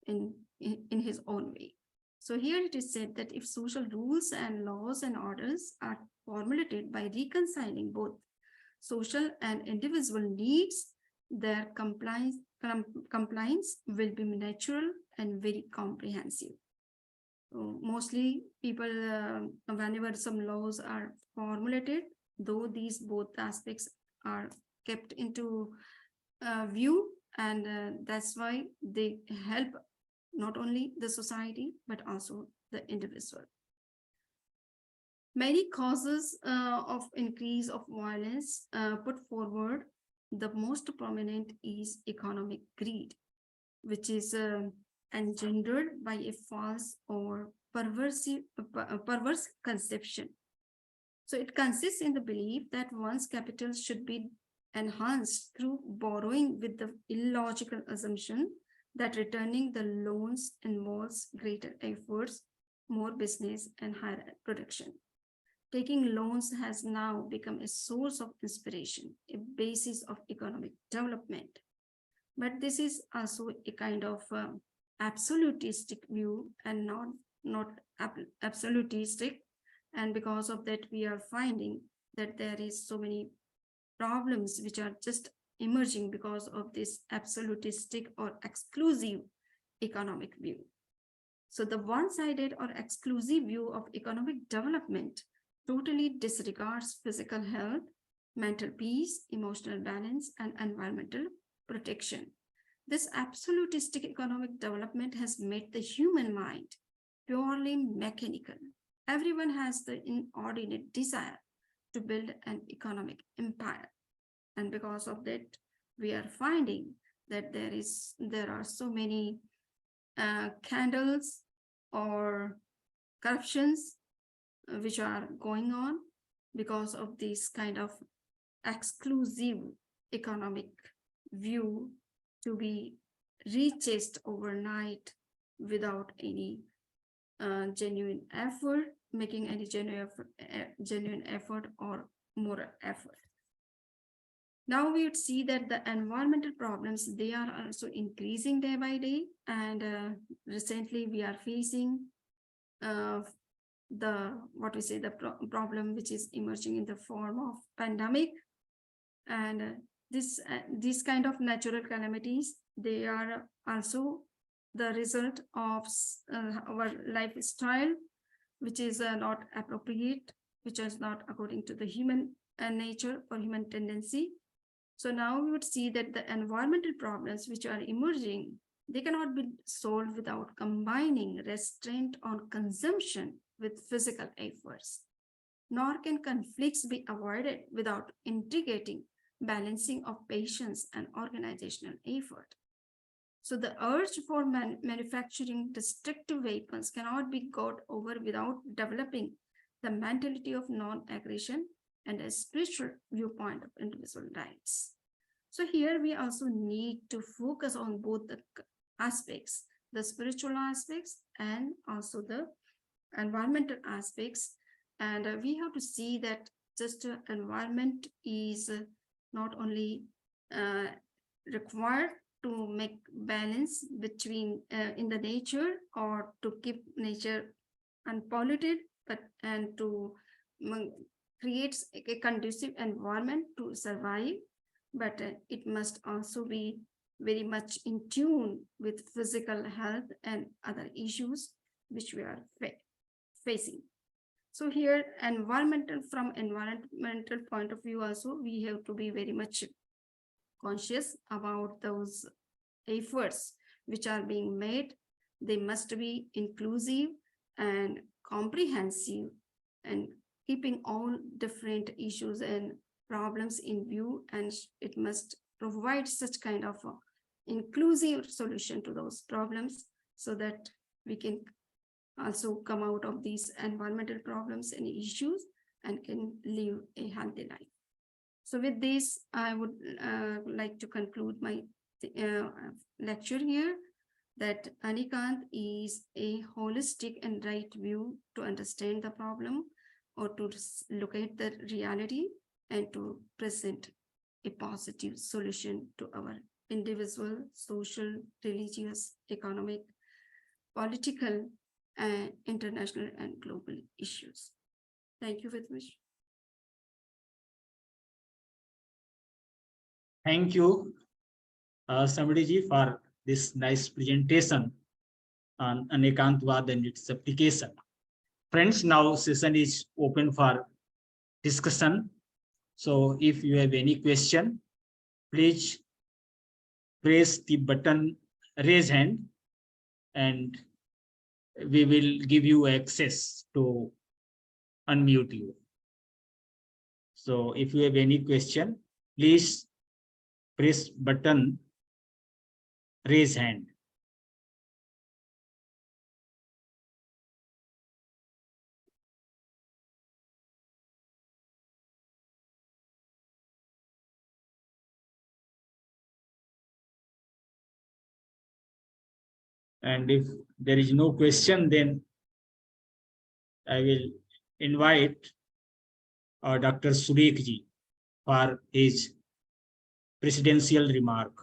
in his own way. So here it is said that if social rules and laws and orders are formulated by reconciling both social and individual needs, their compliance will be natural and very comprehensive. Mostly people, whenever some laws are formulated, though these both aspects are kept into view, and that's why they help not only the society, but also the individual. Many causes of increase of violence put forward. The most prominent is economic greed, which is engendered by a false or perverse conception. So it consists in the belief that one's capital should be enhanced through borrowing, with the illogical assumption that returning the loans involves greater efforts, more business, and higher production. Taking loans has now become a source of inspiration, a basis of economic development. But this is also a kind of absolutistic view and not absolutistic. And because of that, we are finding that there is so many problems which are just emerging because of this absolutistic or exclusive economic view. So the one-sided or exclusive view of economic development totally disregards physical health, mental peace, emotional balance, and environmental protection. This absolutistic economic development has made the human mind purely mechanical. Everyone has the inordinate desire to build an economic empire. And because of that, we are finding that there are so many candles or corruptions which are going on because of this kind of exclusive economic view to be reachest overnight without any genuine effort, making any genuine effort or moral effort. Now we would see that the environmental problems, they are also increasing day by day. And recently we are facing the problem which is emerging in the form of pandemic. And these kind of natural calamities, they are also the result of our lifestyle, which is not appropriate, which is not according to the human nature or human tendency. So now we would see that the environmental problems which are emerging, they cannot be solved without combining restraint on consumption with physical efforts, nor can conflicts be avoided without integrating balancing of patience and organizational effort. So the urge for manufacturing destructive weapons cannot be got over without developing the mentality of non-aggression and a spiritual viewpoint of individual rights. So here we also need to focus on both the aspects, the spiritual aspects and also the environmental aspects. And we have to see that just environment is not only required to make balance between in the nature or to keep nature unpolluted, but and to create a conducive environment to survive, but it must also be very much in tune with physical health and other issues which we are facing. So here from environmental point of view also, we have to be very much conscious about those efforts which are being made. They must be inclusive and comprehensive and keeping all different issues and problems in view, and it must provide such kind of inclusive solution to those problems so that we can also come out of these environmental problems and issues and can live a healthy life. So with this, I would like to conclude my lecture here, that Anekanta is a holistic and right view to understand the problem or to look at the reality and to present a positive solution to our individual, social, religious, economic, political, and international and global issues. Thank you very much. Thank you, Samani ji, for this nice presentation on Anekantwad and its application. Friends, now session is open for discussion. So if you have any question, please press the button raise hand and we will give you access to unmute you. So if you have any question, please press button raise hand. And if there is no question, then I will invite Dr. Surekh ji for his presidential remark.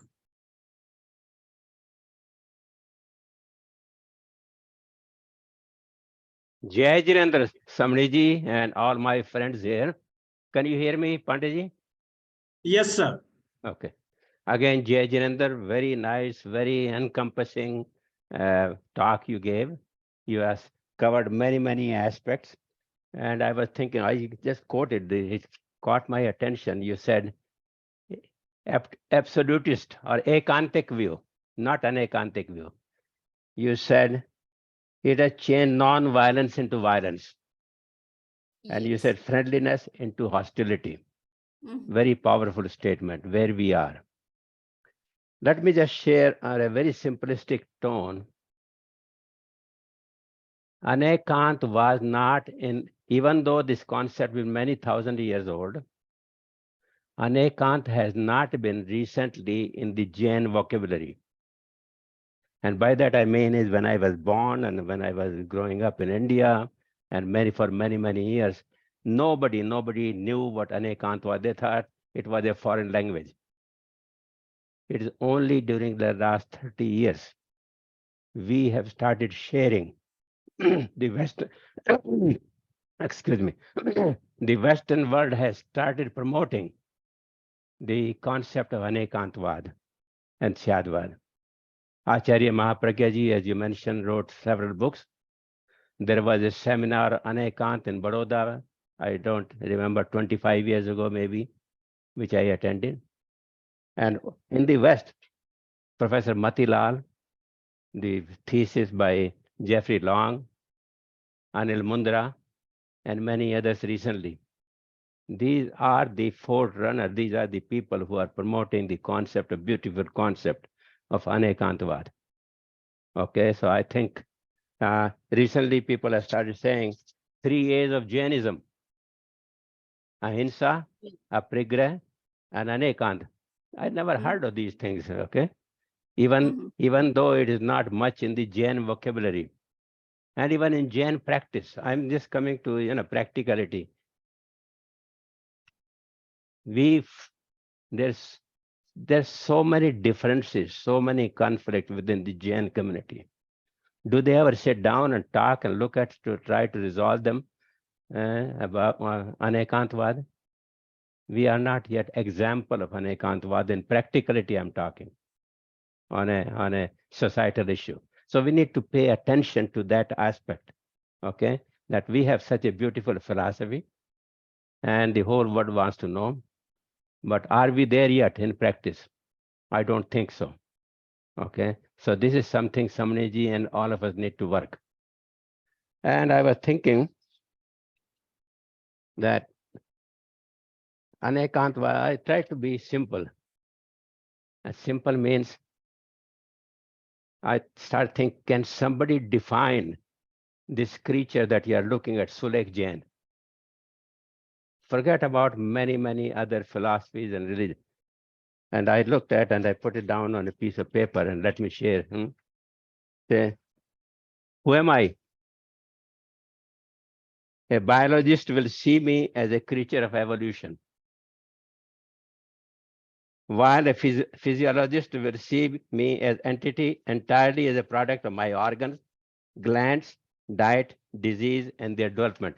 Jai Jirendra, Samani ji and all my friends here. Can you hear me, Pandit ji? Yes, sir. Okay. Again, Jai Jirendra, very nice, very encompassing talk you gave. You have covered many, many aspects. And I was thinking, I just quoted, it caught my attention. You said absolutist or ekantic view, not an ekantic view. You said it has changed non-violence into violence. And you said friendliness into hostility. Very powerful statement where we are. Let me just share on a very simplistic tone Anekant was not in, even though this concept is many thousand years old, Anekant has not been recently in the Jain vocabulary. And by that I mean is when I was born and when I was growing up in India and for many years, nobody knew what Anekant was. They thought it was a foreign language. It is only during the last 30 years we have started sharing the West, excuse me, the Western world has started promoting the concept of Anekantvad and Syadvad. Acharya Mahapragya ji, as you mentioned, wrote several books. There was a seminar Anekant in Baroda, I don't remember, 25 years ago maybe, which I attended. And in the West, Professor Matilal, the thesis by Jeffrey Long, Anil Mundra, and many others recently. These are the forerunners. These are the people who are promoting the concept, a beautiful concept of Anekantavad. Okay, so I think recently people have started saying 3 A's of Jainism: Ahimsa, Aprigraha, and Anekant. I never heard of these things, okay? Even though it is not much in the Jain vocabulary, and even in Jain practice, I'm just coming to practicality. There's so many differences, so many conflicts within the Jain community. Do they ever sit down and talk and look at to try to resolve them about Anekantvad? We are not yet example of Anekantvad in practicality. I'm talking on a societal issue. So we need to pay attention to that aspect. Okay, that we have such a beautiful philosophy, and the whole world wants to know. But are we there yet in practice? I don't think so. Okay, so this is something Samani ji and all of us need to work. And I was thinking that Anekantva, I try to be simple. And simple means I start thinking, can somebody define this creature that you are looking at, Sulek Jain? Forget about many other philosophies and religion. And I looked at and I put it down on a piece of paper and let me share. Say, who am I? A biologist will see me as a creature of evolution, while a physiologist will see me as entity entirely as a product of my organs, glands, diet, disease, and their development.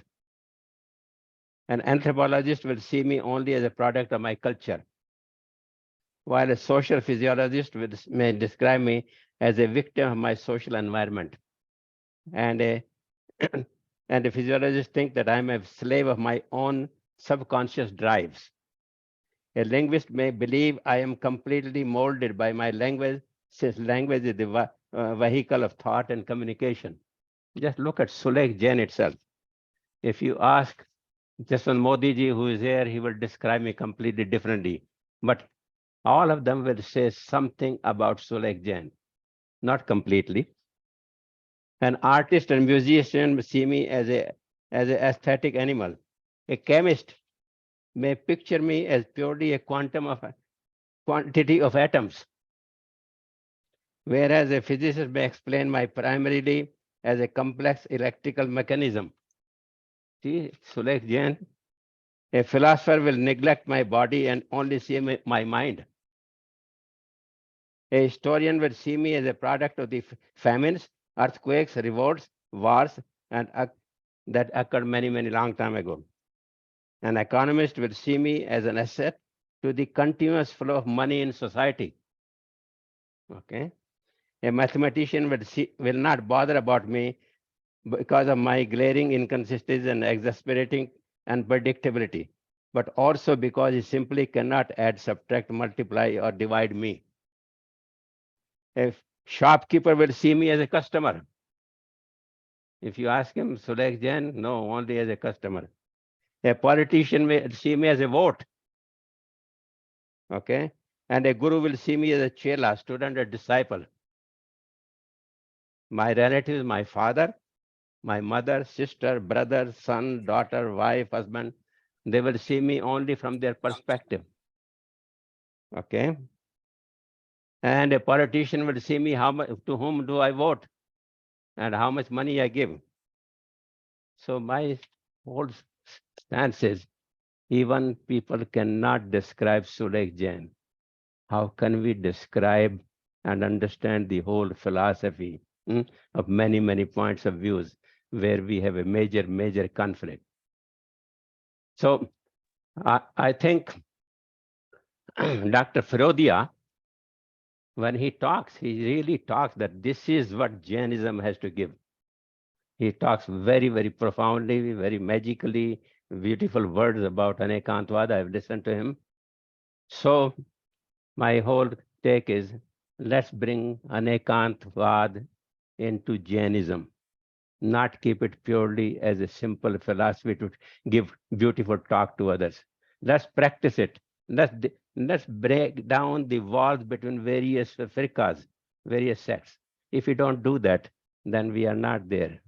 An anthropologist will see me only as a product of my culture, while a social physiologist may describe me as a victim of my social environment. And a and a physiologist think that I'm a slave of my own subconscious drives. A linguist may believe I am completely molded by my language, since language is the vehicle of thought and communication. Just look at Sulek Jain itself. If you ask Jason Modi ji, who is here, he will describe me completely differently. But all of them will say something about Sulek Jain, not completely. An artist and musician see me as an aesthetic animal. A chemist may picture me as purely a quantity of atoms, whereas a physicist may explain my primarily as a complex electrical mechanism. See, Sulek Jain. A philosopher will neglect my body and only see my mind. A historian will see me as a product of the famines, earthquakes, revolts, wars, and that occurred many long time ago. An economist will see me as an asset to the continuous flow of money in society. Okay. A mathematician will not bother about me because of my glaring inconsistencies and exasperating unpredictability, but also because he simply cannot add, subtract, multiply, or divide me. A shopkeeper will see me as a customer. If you ask him, Sulek Jain, no, only as a customer. A politician will see me as a vote. Okay. And a guru will see me as a chela, student or disciple. My relatives, my father, My mother, sister, brother, son, daughter, wife, husband, they will see me only from their perspective. Okay. And a politician will see me how much, to whom do I vote and how much money I give. So my whole stance is, even people cannot describe Sulek Jain. How can we describe and understand the whole philosophy of many, many points of views where we have a major conflict? So I think Dr. Firodia, when he talks, he really talks that this is what Jainism has to give. He talks very profoundly, very magically, beautiful words about Anekantwada. I've listened to him. So my whole take is, let's bring Anekantwad into Jainism, not keep it purely as a simple philosophy to give beautiful talk to others. Let's practice it. Let's break down the walls between various firqas, various sects. If we don't do that, then we are not there.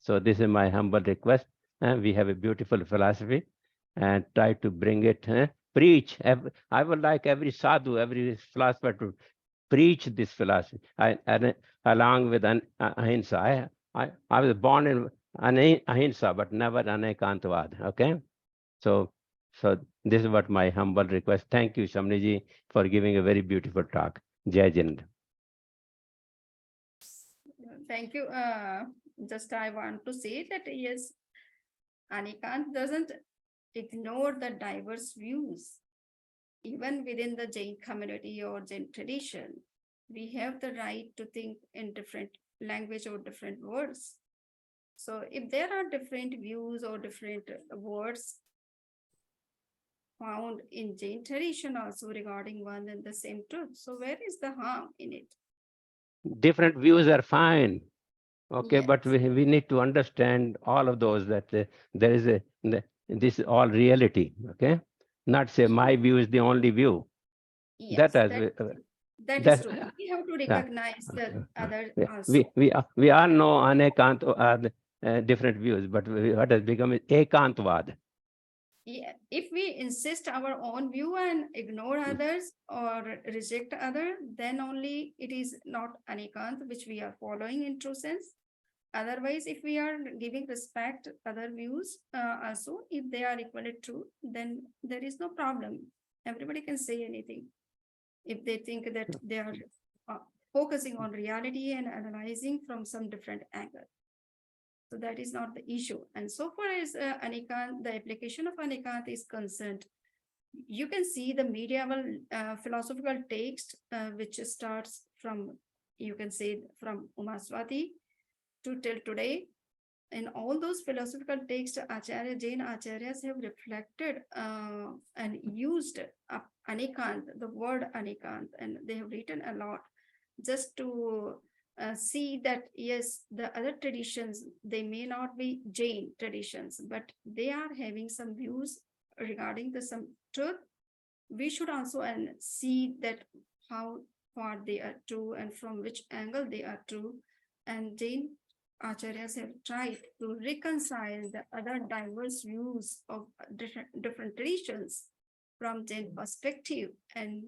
So this is my humble request. And we have a beautiful philosophy and try to bring it, preach. I would like every sadhu, every philosopher to preach this philosophy. Along with ahimsa. I was born in ahimsa, but never anekantavad. Okay. So this is what my humble request. Thank you, Samani, for giving a very beautiful talk. Jai Jind. Thank you. Just I want to say that yes, Anekant doesn't ignore the diverse views. Even within the Jain community or Jain tradition, we have the right to think in different language or different words. So if there are different views or different words found in Jain tradition also regarding one and the same truth, so where is the harm in it? Different views are fine. Okay, Yes. but we need to understand all of those, that there is this is all reality. Okay, not say my view is the only view. Yes, That is true. We have to recognize the other also. we all know Anekant different views, but what has become is Ekantvad. Yeah, if we insist our own view and ignore others or reject other, then only it is not Anekant which we are following in true sense. Otherwise, if we are giving respect other views also, if they are equally true, then there is no problem. Everybody can say anything if they think that they are focusing on reality and analyzing from some different angle. So that is not the issue. And so far as Anekant, the application of Anekant is concerned, you can see the medieval philosophical text, which starts from, you can say, from Umaswati to till today. In all those philosophical texts, Jain Acharyas have reflected and used Anekant, the word Anekant, and they have written a lot just to see that yes, the other traditions, they may not be Jain traditions, but they are having some views regarding the some truth. We should also see that how far they are true and from which angle they are true. And Jain Acharyas have tried to reconcile the other diverse views of different traditions from Jain perspective and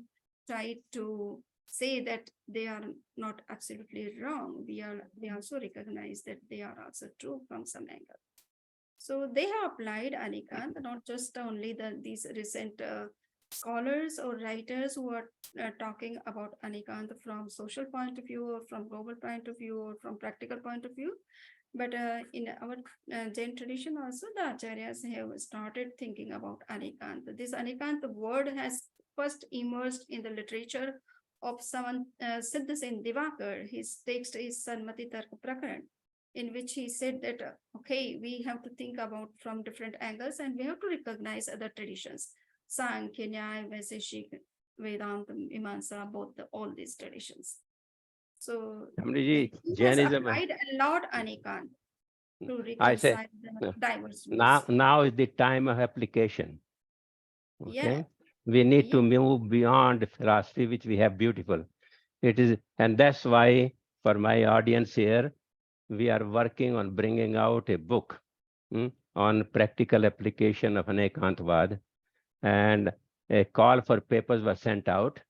try to say that they are not absolutely wrong. We also recognize that they are also true from some angle. So they have applied Anekant, not just only these recent scholars or writers who are talking about Anekant from social point of view or from global point of view or from practical point of view. But in our Jain tradition also, the Acharyas have started thinking about Anekant. This Anekant word has first emerged in the literature of Saman Siddha Sen Divakar. His text is Sanmati Tarka Prakaran, in which he said that, okay, we have to think about from different angles and we have to recognize other traditions. Sankhya, Nyaya, Vaiseshik, Vedanta, Mimamsa, all these traditions. So he has Jainism, applied a lot Anekant to I say, reconcile the diverse views. now is the time of application. Okay, Yeah. we need to move beyond philosophy, which we have beautiful. It is, and that's why for my audience here, we are working on bringing out a book on practical application of Anekantvad, and a call for papers was sent out.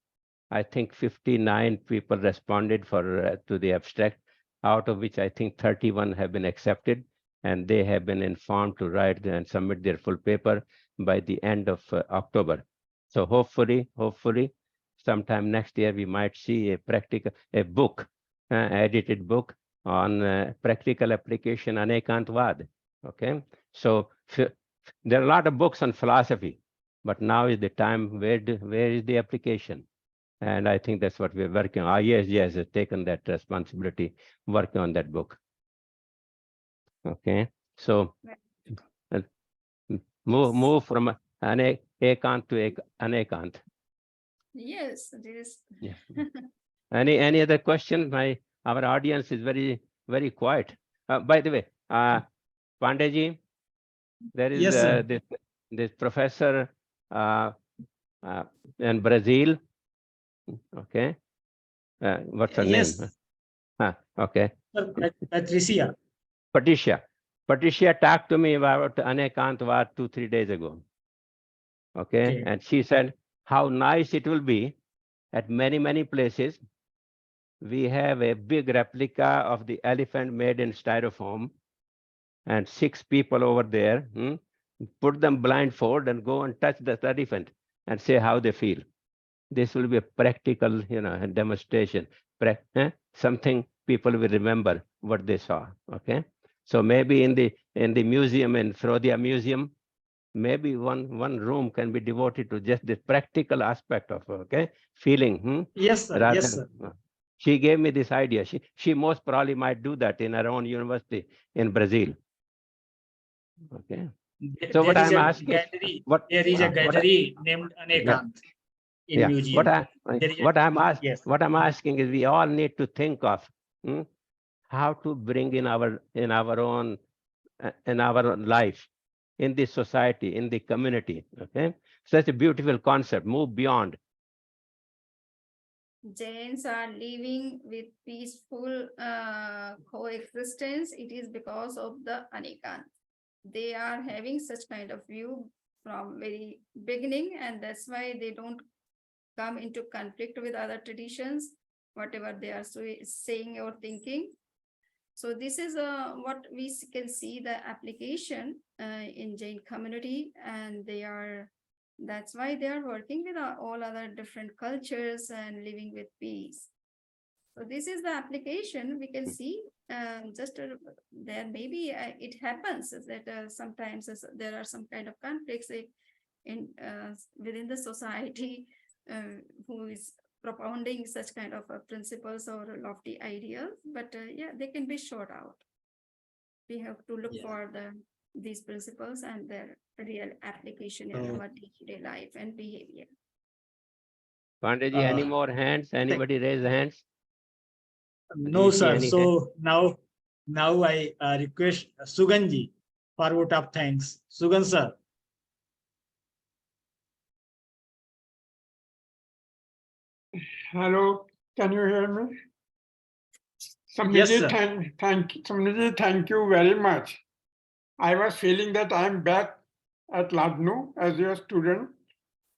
I think 59 people responded to the abstract, out of which I think 31 have been accepted, and they have been informed to write and submit their full paper by the end of October. So hopefully, sometime next year we might see a book, edited book on practical application Anekantvad. Okay, so there are a lot of books on philosophy, but now is the time where is the application? And I think that's what we're working on. ISG has taken that responsibility, working on that book. Okay, so move from Ekant to Anekant. Yes, it is. Yeah. Any other question? Our audience is very quiet. By the way, Pandeji, there is Yes, sir. this professor in Brazil. Okay, what's her Yes, name? Okay, sir, Patricia. Patricia talked to me about Anekantvad 2-3 days ago. Okay, and she said how nice it will be at many places. We have a big replica of the elephant made in styrofoam, and 6 people over there, put them blindfold and go and touch the elephant and say how they feel. This will be a practical, demonstration, something people will remember what they saw. Okay, so maybe in the museum, in Frodia Museum, maybe one room can be devoted to just the practical aspect of feeling. Yes, sir. Rather Yes, than, sir. she gave me this idea. She most probably might do that in her own university in Brazil. Okay. So what I'm asking, gallery. what There is a gallery named Anekant in yeah, museum. what I'm asking is, we all need to think of how to bring in our own in our life, in the society, in the community. Okay, such a beautiful concept. Move beyond. Jains are living with peaceful coexistence. It is because of the Anekant. They are having such kind of view from very beginning, and that's why they don't come into conflict with other traditions, whatever they are saying or thinking. So this is what we can see the application in Jain community, and that's why they are working with all other different cultures and living with peace. So this is the application we can see. There maybe it happens that sometimes there are some kind of conflicts in within the society who is propounding such kind of principles or lofty ideals, but yeah, they can be short out. We have to look for these principles and their real application in our day-to-day life and behavior. Pandeji, any more hands? Anybody raise hands? No, sir. So now I request Suganji for vote of thanks. Sugan, sir. Hello, can you hear me? Yes, Samani, sir. Samani, thank you very much. I was feeling that I am back at Ladnu as your student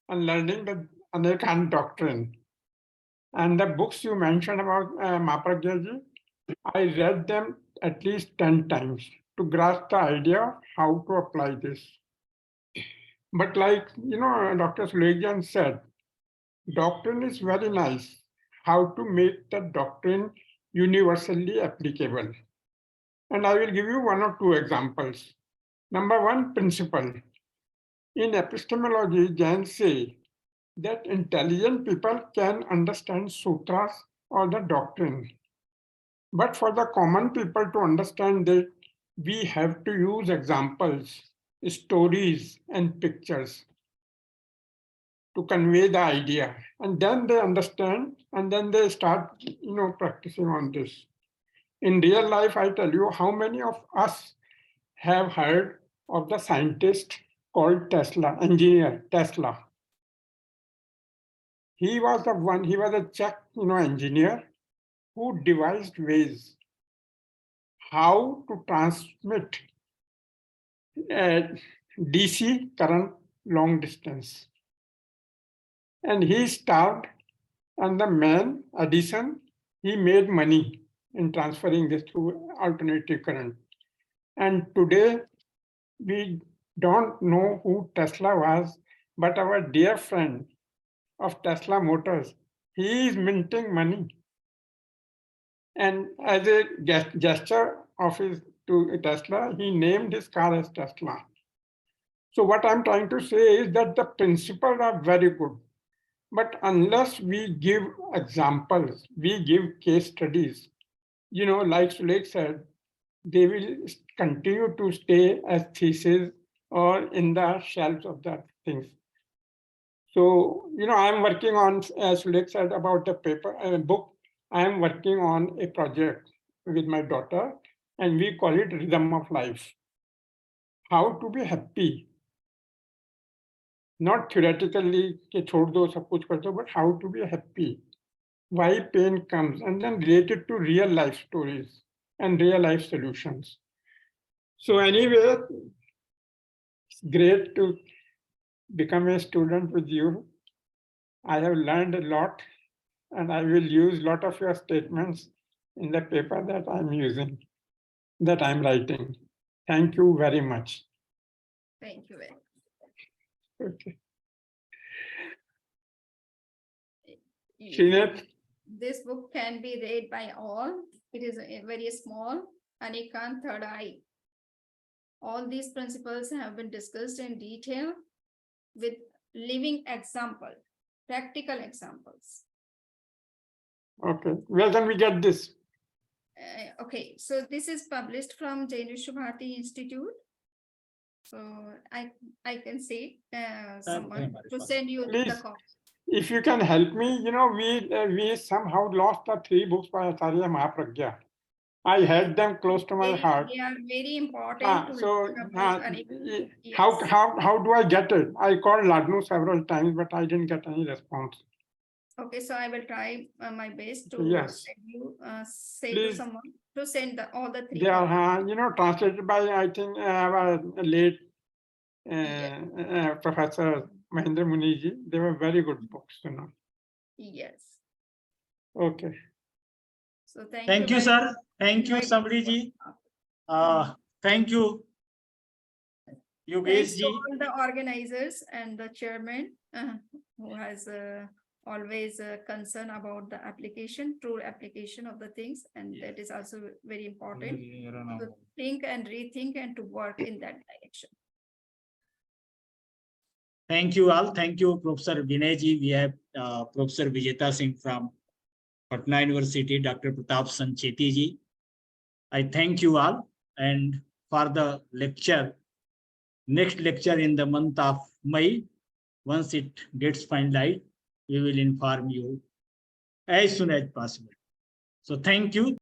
and learning the Anekant doctrine. And the books you mentioned about Pragya, I read them at least 10 times to grasp the idea of how to apply this. But like, Dr. Sulejan said, doctrine is very nice. How to make the doctrine universally applicable. And I will give you 1 or 2 examples. Number 1, principle. In epistemology, Jains say that intelligent people can understand sutras or the doctrine. But for the common people to understand it, we have to use examples, stories, and pictures to convey the idea. And then they understand, and then they start, practicing on this. In real life, I tell you, how many of us have heard of the scientist called Tesla, engineer Tesla? He was a Czech, engineer who devised ways how to transmit DC current long distance. And he started, and the man, Edison, he made money in transferring this to alternative current. And today, we don't know who Tesla was, but our dear friend of Tesla Motors, he is minting money. And as a gesture of his to Tesla, he named his car as Tesla. So what I'm trying to say is that the principles are very good, but unless we give examples, we give case studies, like Suleik said, they will continue to stay as thesis or in the shelves of the things. So, I'm working on, as Suleik said about the book, I am working on a project with my daughter, and we call it Rhythm of Life. How to be happy. Not theoretically, but how to be happy. Why pain comes, and then related to real life stories and real life solutions. So anyway, it's great to become a student with you. I have learned a lot, and I will use a lot of your statements in the paper that I'm using, that I'm writing. Thank you very much. Thank you very much. Okay. You- Srinath, This book can be read by all. It is very small, Anekanta Third Eye. All these principles have been discussed in detail with living example, practical examples. okay, where can we get this? Okay, so this is published from Jain Vishwabharati Institute. So I can say someone to send you the Please. copy. If you can help me, we somehow lost the 3 books by Acharya Mahapragya. I had them close to my heart. They are very important to So learn about Anekanta. how do I get it? I called Ladnu several times, but I didn't get any response. Okay, so I will try my best to Yes. send you, say Please. to someone to send all the 3 They are, copies. translated by, I think, our late Yes. Professor Mahendra Muniji. They were very good books, Yes. Okay. So thank Thank you, very sir. much. Thank you, Invite- Samriji. Thank you, Thanks Yogesh to ji. all the organizers and the chairman who has always concern about the application, true application of the things, and that is also very important to think and rethink and to work in that direction. Thank you all. Thank you, Professor Vinay ji. We have Professor Vijeta Singh from Patna University, Dr. Pratap Sancheti ji. I thank you all. And for the lecture, next lecture in the month of May, once it gets finalized, we will inform you as soon as possible. So thank you.